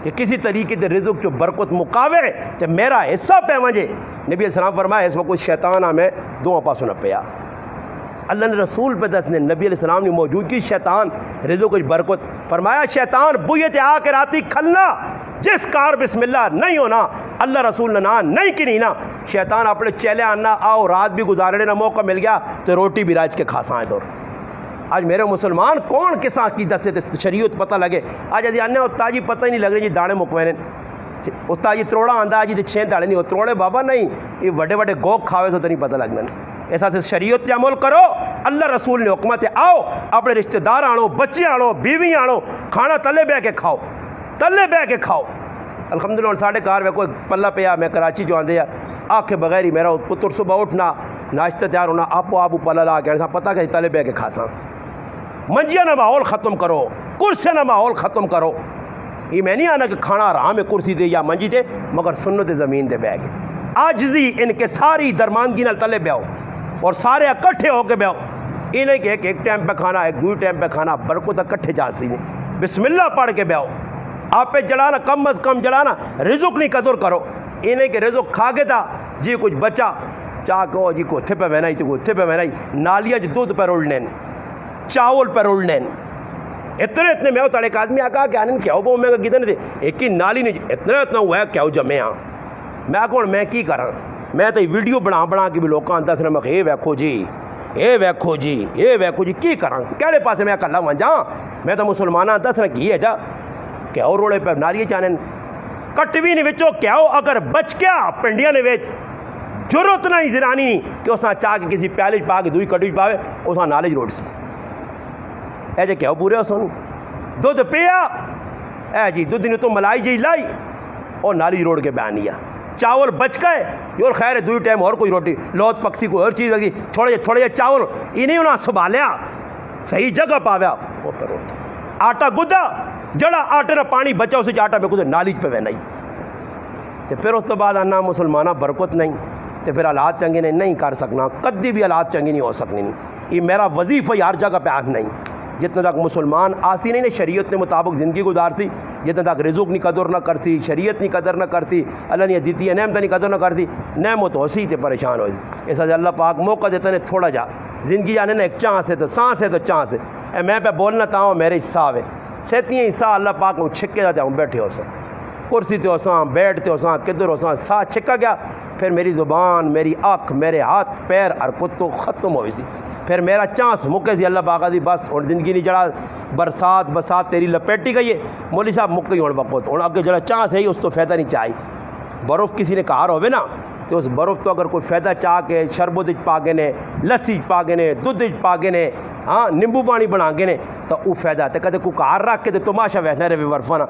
Speaker 1: کہ کسی طریقے سے رزق جو برکت مکاوے تو میرا حصہ پہ وجے نبی السلام فرمایا اس وقت شیطان ہمیں دو پاسوں نہ پیا اللہ نے رسول پہ دس نے نبی علیہ السلام نے موجود کی شیطان رزق کچھ برکت فرمایا شیطان بوئیت آ کے راتی کھلنا جس کار بسم اللہ نہیں ہونا اللہ رسول نے نہیں کی نا شیطان اپنے چیلے آنا آؤ رات بھی گزارنے نہ موقع مل گیا تو روٹی بھی راج کے کھاسائیں دور آج میرے مسلمان کون کساں کی دسے شریعت پتہ لگے آج ادھی آنے استاد جی پتہ ہی نہیں لگ رہی جی دانے مکوینے استاد جی تروڑا آندا جی چھیں داڑے نہیں ہو تروڑے بابا نہیں یہ وڈے وڈے گوک کھاوے تو نہیں پتہ لگنا ایسا سے شریعت تے عمل کرو اللہ رسول نے حکمت آؤ اپنے رشتہ دار آنو بچے آنو بیوی آنو کھانا تلے بہ کے کھاؤ تلے بہ کے کھاؤ الحمدللہ ساڑھے کار میں کوئی پلہ پیا میں کراچی جو آندے آ کے بغیر ہی میرا پتر صبح اٹھنا ناشتہ تیار ہونا آپ پلہ لا کے پتہ کہ تلے بہ کے کھاساں منجیا نہ ماحول ختم کرو کرسی نہ ماحول ختم کرو یہ میں نہیں آنا کہ کھانا آرام ہے کرسی دے یا منجی دے مگر سنت زمین دے بہ کے عاجزی ان کے ساری درماندگی نال تلے بیاؤ اور سارے اکٹھے ہو کے بیاؤ یہ نہیں کہ ایک ٹائم پہ کھانا ایک دوئی ٹائم پہ کھانا برکت اکٹھے جا سی نہیں بسم اللہ پڑھ کے بیاؤ آپ پہ جلانا کم از کم جلانا رزق نہیں قدر کرو یہ نہیں کہ رزق کھا کے تھا جی کچھ بچا چاہ کہو جی کو اتھے پہ بہنائی تو اتھے پہ بہنائی نالیاں جو دودھ پہ رولنے چاول پہ رولنے اتنے میں ہوتا ایک آدمی آگا کہ آنن کیا ہو میں کدھر تھے ایک ہی نالی نہیں اتنا ہوا ہے کیا ہو جمے ہاں میں کون میں کی کراں میں تو ویڈیو بنا کے بھی لوگوں آتا سر میں یہ ویکھو جی یہ ویکھو جی یہ ویکھو جی کی کراں کہڑے پاسے میں کلا ہوا جاں میں تو مسلمانوں آتا سر کی ہے جا کیا ہو روڑے پہ نالی چانن کٹ بھی نہیں وچو کیا ہو اگر بچ کیا پنڈیاں نے ویچ ضرورت نہیں زرانی نہیں کہ اساں چاہ کے کسی پیالے پا کے دوئی کٹوی پاوے اساں نالج روڈ سی اے جے کیا پورے سن دودھ پیا اے جی دودھ نے تو ملائی جی لائی اور نالی روڈ کے بیان لیا چاول بچ گئے اور خیر دوئی ٹائم اور کوئی روٹی لوت پکسی کو ہر چیز لگی تھوڑے چاول انہیں انہاں سنبھالیا صحیح جگہ پاویا وہ پہ روٹی آٹا گدا جڑا آٹے نہ پانی بچا اسے آٹا پہ کچھ نالی پہ بہنائی تو پھر اس تو بعد آنا مسلمانہ برکت نہیں تو پھر حالات چنگے نہیں کر سکنا کدی بھی حالات چنگے نہیں ہو سکنے نہیں یہ میرا وظیفہ ہر جگہ پہ آہ نہیں جتنے تک مسلمان آسی نہیں شریعت نے مطابق زندگی گزارتی جتنے تک رزق نہیں قدر نہ کرتی شریعت نہیں قدر نہ کرتی اللہ نے دیتی ہے نعمت نہیں قدر نہ کرتی نعمت ہوسی تے پریشان ہوئی ایسا اللہ پاک موقع دیتا نے تھوڑا جا زندگی آنے نا ایک چانس ہے تو سانس ہے تو چانس ہے اے میں پہ بولنا تاؤں میرے حصہ ہے سہتی حصہ اللہ پاک میں چھکے جاتے ہوں بیٹھے ہو سا کرسی تے ہو سا بیٹھتے ہو سا کدھر ہو سا سا چھکا گیا پھر میری زبان میری آنکھ میرے ہاتھ پیر حرکت تو ختم ہوئی سی پھر میرا چانس مکے سی اللہ پاک دی بس اور زندگی نہیں جڑا برسات تیری لپیٹی گئی ہے مولی صاحب مک گئی ہوں وقت ہوں اگے جڑا چانس ہے اس تو فائدہ نہیں چاہیے برف کسی نے کہار ہوئے نا تو اس برف تو اگر کوئی فائدہ چاہ کے شربت پا کے نے لسی پا کے نے دودھ پا کے نے ہاں نیمبو پانی بنا کے نے تو وہ فائدہ ہے کدے کوئی کہار رکھ کے تماشا ویسنا رہے برفانا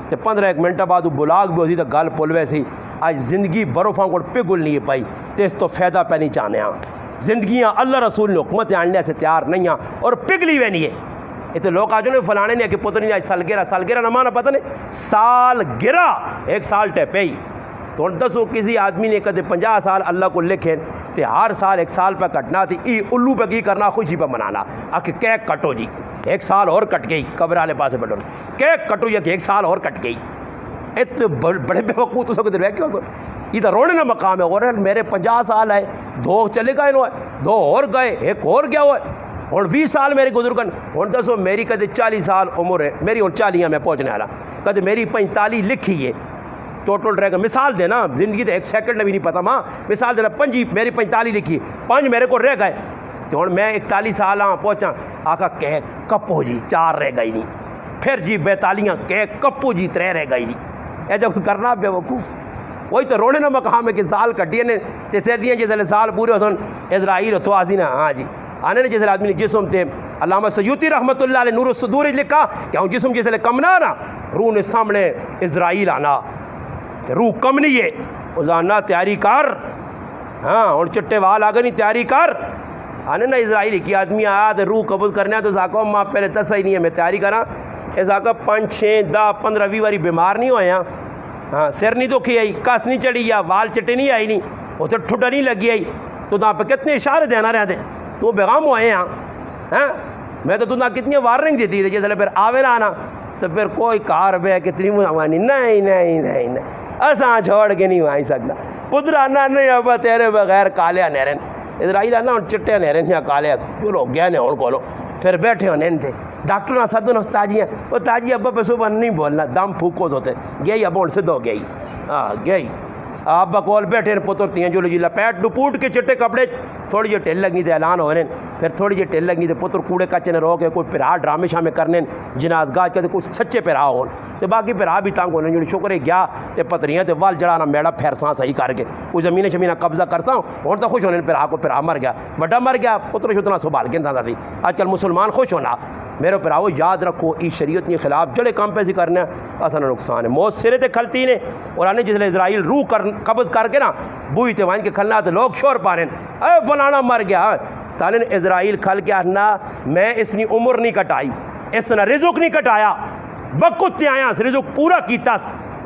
Speaker 1: تو 15 منٹ بعد وہ بلاگ بھی ہوتی تو گل پل ویسی آج زندگی برفاں کو پگل نہیں پائی تو اس تو فائدہ پہ نہیں چاہنے ہاں زندگیاں اللہ رسول نے حکمت آننے سے تیار نہیں ہیں اور پگلی ہوئی نہیں ہے یہ تو لوگ آج انہیں فلانے نہیں ہے کہ پتہ نہیں آج سالگرہ نہ مانا پتہ نہیں سالگرہ ایک سال ٹیپے ہی تو دسو کسی آدمی نے کہتے 50 سال اللہ کو لکھیں تو ہر سال ایک سال پہ کٹنا تھی ای الو پہ کی کرنا خوشی پہ منانا آکے کیک کٹو جی ایک سال اور کٹ گئی قبر والے پاسے بیٹھو کیک کٹو یا کہ ایک سال اور کٹ گئی اتنے بڑے بے وقوع تو سو کدھر رہ کیوں سو یہ تو رونے نہ مقام ہے اور میرے 50 سال ہے 2 چلے گئے نو ہے 2 اور گئے ایک اور گیا ہوا ہے اور 20 سال میرے گزرگن اور دسو میری کدے 40 سال عمر ہے میری اور 40 میں پہنچنے والا کدے میری 45 لکھی ہے ٹوٹل رہ گا مثال دینا زندگی تو 1 سیکنڈ میں بھی نہیں پتا ماں مثال دینا 5 میری 45 لکھی 5 میرے کو رہ گئے تو اور میں 41 سال ہاں پہنچا آقا کہ کپو جی 4 رہ گئی نہیں پھر جی 42 کہ کپو جی 3 رہ گئی نہیں اے جب کرنا بے وقوف وہی تو رونے نہ مقام ہے کہ سال کٹیے نے جیسے دیاں جیسے سال پورے ہوتے اسرائیل تو آسی نا ہاں جی آنے نے جیسے آدمی نے جسم تے علامہ سیوطی رحمۃ اللہ علیہ نور الصدور لکھا کہ ہوں جسم جیسے کم نہ آنا روح نے سامنے اسرائیل آنا روح کم نہیں ہے ازانا تیاری کر ہاں اور چٹے وال آگے نہیں تیاری کر آنے نا اسرائیل کی آدمی آیا تو روح قبول کرنے تو ساکو ماں پہلے دس ہی نہیں ہے میں تیاری کراں اے ساکو 5 6 10 15 20 باری بیمار نہیں ہوئے ہاں ہاں سر نہیں دکھی آئی کس نہیں چڑھی یا وال چٹے نہیں آئی نہیں وہ تو ٹھڈا نہیں لگی آئی تو تاں پہ کتنے اشارے دینا رہتے تو بیغام ہوئے ہاں میں تو تاں کتنی وارننگ دیتی تھی جیسے پھر آوے نہ آنا تو پھر کوئی کار بے کتنی موانی نہیں اساں چھوڑ کے نہیں آئی سکتا پتر آنا نہیں ابا تیرے بغیر کالیا نہرن اسرائیل آنا ہوں چٹے نہرے نہیں کالے چلو گیا نے ہوں کولو پھر بیٹھے ہونے تھے ڈاکٹر نہ سدن اس تاجی ہیں وہ تاجی ابا پہ صبح نہیں بولنا دم پھوکو ہوتے گئی ابا ہوں سے دو گئی ہاں گئی ابا کول بیٹھے پترتی ہیں جو جی لپیٹ ڈپوٹ کے چٹے کپڑے تھوڑی جی ٹھل لگنی تھے اعلان ہو رہے ہیں پھر تھوڑی جی ٹھل لگنی تھے پتر کوڑے کچے نے رو کے کوئی پھرا ڈرامے شامے کرنے جناز گاہ کے کچھ سچے پھرا ہون تو باقی پھرا بھی تنگ ہونے جو شکر ہے گیا تو پتریاں تے وال جڑانا میڑا پھیرساں صحیح کر کے کوئی زمین شمینہ قبضہ کرساں ہوں تو خوش ہونے پھرا کو پھرا مر گیا بڑا مر گیا پتر شتنا سنبھال کے انسان سی آج کل مسلمان خوش ہونا میرے پھراؤ یاد رکھو ای شریعت کے خلاف جڑے کام پہ کرنا اصل نقصان ہے موت سرے تے کھلتی نے اور آنے جس اسرائیل روح قبض کر کے نا بوئی تے وائن کے کھلنا تو لوگ شور پا رہے ہیں اے فلانا مر گیا تالین اسرائیل کھل کے آنا میں اس نے عمر نہیں کٹائی اس نے رزق نہیں کٹایا وقت تے آیا رزق پورا کیتا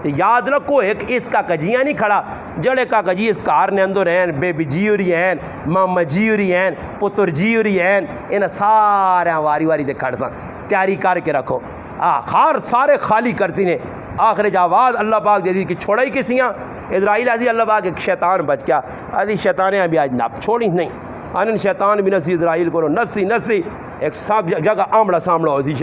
Speaker 1: تو یاد رکھو ایک اس کا کجیاں نہیں کھڑا جڑے کا کجی اس کار نے اندر ہیں بے بی جی ہوری ہیں ماما جی ہوری ہیں پتر جی ہوری ہیں انہیں سارے واری واری دے کھڑتا تیاری کر کے رکھو خار سارے خالی کرتی نے آخر جاواز اللہ پاک دے دی کہ چھوڑا ہی کسیاں اسرائیل آدھی اللہ پاک ایک شیطان بچ گیا آدھی شیطانیں ابھی آج نہ چھوڑی نہیں آنن شیطان بھی نسی اسرائیل کو نسی ایک سب جگہ آمڑا سامڑا ہو سی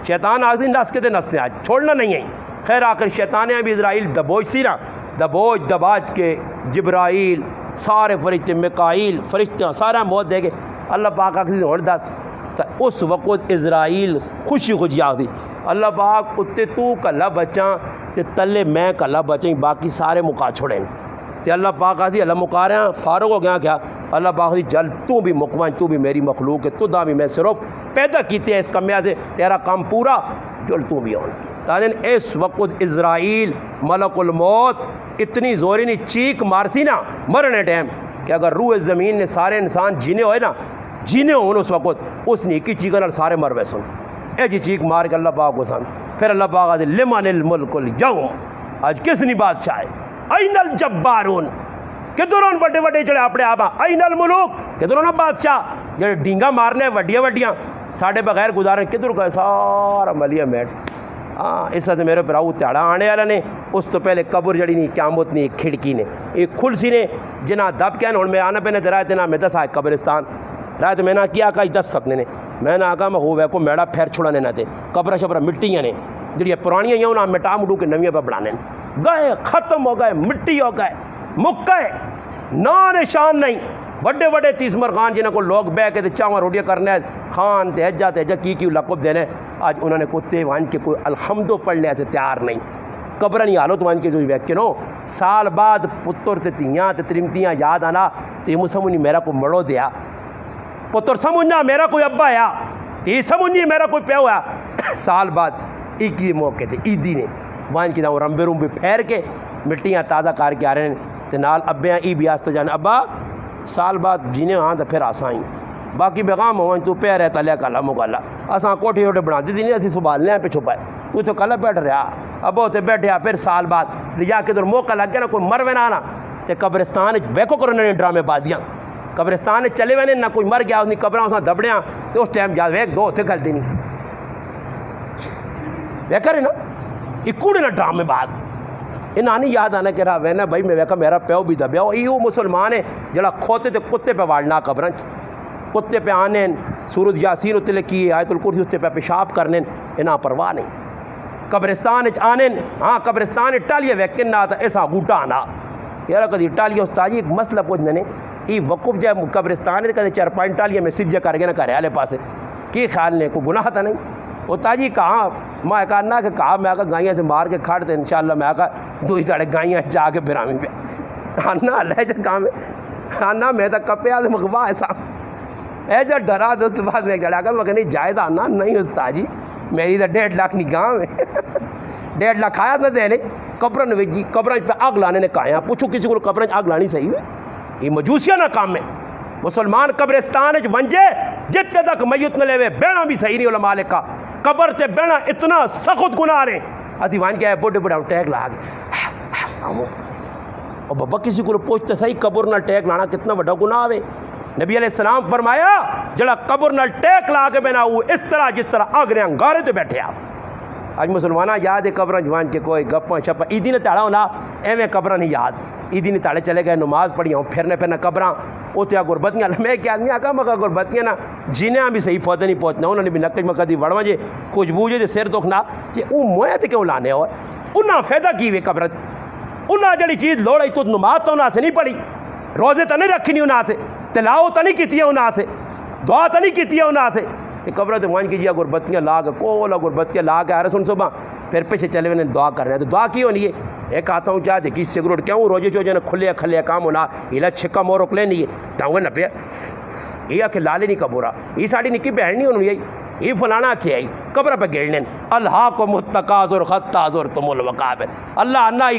Speaker 1: شیطان آدھی نس کے دے نسنے آج چھوڑنا نہیں ہے خیر آخر شیطانیں بھی اسرائیل دبوج سی نا دباج کے جبرائیل سارے فرشتے میکائیل فرشتے سارا موت دے گے اللہ پاک آخری ہوڑ دس تو اس وقت اسرائیل خوشی آخری اللہ پاک اتے تو کلا بچاں تے تلے میں کلا بچیں باقی سارے مکا چھوڑیں تے اللہ پاک آخری اللہ مکا رہے ہیں فارغ ہو گیا کیا اللہ پاک آخری جل تو بھی مکوائیں تو بھی میری مخلوق ہے تو دا بھی میں صرف پیدا کیتے ہیں اس کمیہ سے تیرا کام پورا جل تو بھی ہونا تاکہ اس وقت اسرائیل ملک الموت اتنی زوری نہیں چیک مارسی نا مرنے ٹائم کہ اگر روح زمین نے سارے انسان جینے ہوئے نا جینے ہوں اس وقت اس نے کی چیکن سارے مر ویسن اے جی چیک مار کے اللہ پاک کو سن پھر اللہ پاک آدھے لمن الملک اليوم آج کس نے بادشاہ ہے این الجبارون کدھروں بڑے بڑے چڑے اپنے آبا این الملوک کدھروں بادشاہ جڑے ڈینگا مارنے وڈیاں ساڑھے بغیر گزارے کدھر کا سارا ملیہ میٹ اس وقت میرے پراؤ تیڑا آنے والا نے اس تو پہلے قبر جڑی نہیں قیامت نہیں کھڑکی نے ایک کھل سی نے جنا دب کیا اور میں آنا پہ نے درائے تھے نا میں دس آئے قبرستان رائے تو میں نے کیا کہا دس سکنے نے میں نے آگا میں ہو وے کو میڑا پھیر چھوڑانے نہ تھے قبرہ شبرہ مٹیاں نے جڑی پرانیاں ہیں انہاں مٹا مٹو کے نویاں پہ بڑھانے گئے ختم ہو گئے مٹی ہو گئے مک گئے نشان نہیں بڑے بڑے تیسمر خان جنہوں کو لوگ بہ کے چاواں روٹیاں کرنے خان تہجا کی لقب دینے آج انہوں نے کتے وان کے کوئی الحمدو پڑھنے سے تیار نہیں قبرہ نہیں حالت وان کے جو ویکے نو سال بعد پتر تے تیاں تے ترمتیاں یاد آنا تے مو سمجھنی میرا کو مڑو دیا پتر سمجھنا میرا کوئی ابا ہے تے سمجھنی میرا کوئی پیو ہے سال بعد ایک ہی موقع تھے عیدی نے وان کی نہ رمبے رومبے پھیر کے مٹیاں تازہ کار کے آ رہے ہیں تے نال ابیاں ای بھی آستے جانے ابا سال بعد جینے ہاں تو پھر آسائیں باقی بیغام ہوئیں تو پہ رہتا لیا کالا مکالا اساں کوٹھے چھوٹے بنا دی نہیں اسی سنبھال لیں پہ چھپائے تو تو کالا بیٹھ رہا اب ہوتے بیٹھے پھر سال بعد لیا کے ادھر موقع لگ گیا نا کوئی مر وے نہ آنا تے قبرستان ویکو کرنے نے ڈرامے بازیاں قبرستان چلے وے نہ کوئی مر گیا اس نے قبراں اساں دبڑیاں تو اس ٹائم جا ویک دو ہوتے گل دی نہیں ویکا رہے نا یہ کوڑے نہ ڈرامے بعد انہاں نہیں یاد آنا کہ رہا وینا بھائی میں ویکا میرا پیو بھی دبیا ایو مسلمان ہے جڑا کھوتے تے کتے پہ واڑنا قبرن کتے پہ آنے سورۃ یاسین اتنے لکھی آیت الکرسی اتنے پہ پیشاب کرنے انہاں پرواہ نہیں قبرستان آنے ہاں قبرستان ٹالیے ویکن نہ آتا ایسا گوٹا آنا یار کدی ٹالیے استاجی ایک مسئلہ پوچھنے نے یہ وقف جائے قبرستان ہے کدی 4-5 ٹالیے میں سجے کر گئے نہ کرے والے پاسے کی خیال نے کوئی گناہ تھا نہیں وہ تاجی کہاں میں کہا نہ کہ کہا میں کہا گائیاں سے مار کے کھاڑ دے انشاءاللہ میں کہا دو ہی تاڑے گائیاں جا کے برامی پہ آنا اللہ جا کام ہے آنا میں تا کپے آدھے مغبا ایسا اے جا ڈرا دوست بعد میں جڑا کر میں نہیں جائے دا آنا نہیں استاجی میری تا 1.5 لاکھ نہیں گاں میں 1.5 لاکھ آیا تھا دے لے قبرن ویجی قبرن پہ آگ لانے نے کہا پوچھو کسی کو قبرن آگ لانی صحیح ہے یہ مجوسیہ نہ کام میں مسلمان قبرستان ونجے جتنے تک میت نہ لے وے بینا بھی صحیح نہیں علماء کا قبر تے بینا اتنا سخت گناہ رہے آتی وان کیا ہے بڑے بڑے ٹیک لا گئے اور بابا کسی کو پوچھتے صحیح قبر نہ ٹیک لانا کتنا بڑا گناہ ہے نبی علیہ السلام فرمایا جڑا قبر نہ ٹیک لا کے بنا وہ اس طرح جس طرح آگرے انگارے تے بیٹھے آپ آج مسلمانہ یاد ہے قبریں جوان کے کوئی گپاں شپاں عیدی نے تاڑا ہونا ایویں قبریں نہیں یاد عیدی نے تاڑے چلے گئے نماز پڑھی ہوں پھرنے قبراں اتنے گربتیاں میں کہ آدمی آکا مکا گربتیاں نا جینے بھی صحیح فوت نہیں پہنچنا انہوں نے بھی نکج مکا دی وڑواں جے خوشبو جے سر دکھنا جے او مویا تے کیوں لانے ہوئے انہاں فائدہ کی وے قبرت انہاں جڑی چیز لوڑ تو نماز تو انہاں سے نہیں پڑھی روزے تو نہیں رکھی نہیں انہاں سے تلاوت تو نہیں کیتی ہے انہاں سے دعا تو نہیں کیتی ہے انہاں سے تے قبر تے وان کیجیا گربتیاں لا کے کولا گربتیاں لا کے ہر سن صبح پھر پیچھے چلے ہوئے دعا کر رہے ہیں تو دعا کی ہونی ہے ایک آتا ہوں چاہتے کہ سگریٹ کیوں روزے چوجے نے کھلے کھلے کام ہونا ہلا چھکا مو روک لے نہیں ہے ٹاؤں نہ پیا یہ آکھے لالے نہیں کبورا یہ ساڑی نکی بہن نہیں ہونی یہ فلانا کیا ہے قبر پہ گھیڑنے الہاکم التکاثر حتی زرتم المقابر اللہ انہا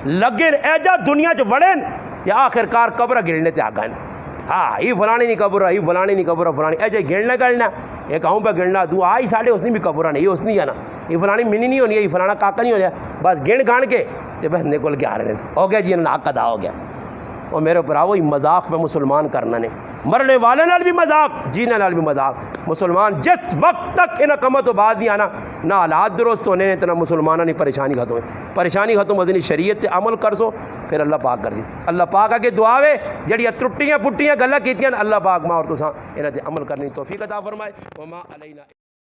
Speaker 1: لگے ایجا دنیا چ وڑین یا آخر کار قبر گھیڑنے تے آگئے ہاں یہ فلانی نہیں قبر یہ فلانی نہیں قبر فلانی ایجے گھیڑنا گھڑنا ایک آؤں پہ گھڑنا تو آئی ساڑھے اس نے بھی قبرہ نہیں اس نہیں ہے نا یہ فلانی منی نہیں ہونی ہے یہ فلانا کاکا نہیں ہونی ہے بس گھڑ گھاڑ کے تے بس نکل کے آ رہے ہیں ہو گیا جی ناک ادا ہو گیا اور میرے براو یہ مذاق میں مسلمان کرنا نے مرنے والے نال بھی مذاق جینے نال بھی مذاق مسلمان جس وقت تک انہیں کمت و بعد نہیں آنا نہ حالات درست ہونے اتنا مسلمانہ نہیں پریشانی ختم ہے پریشانی ختم ہوتی نہیں شریعت تے عمل کر سو پھر اللہ پاک کر دی اللہ پاک آگے دعاوے جڑیاں ٹرٹیاں پٹیاں گلاں کیتیاں اللہ پاک ماں اور تساں انہاں تے عمل کرنی توفیق عطا فرمائے وما علینا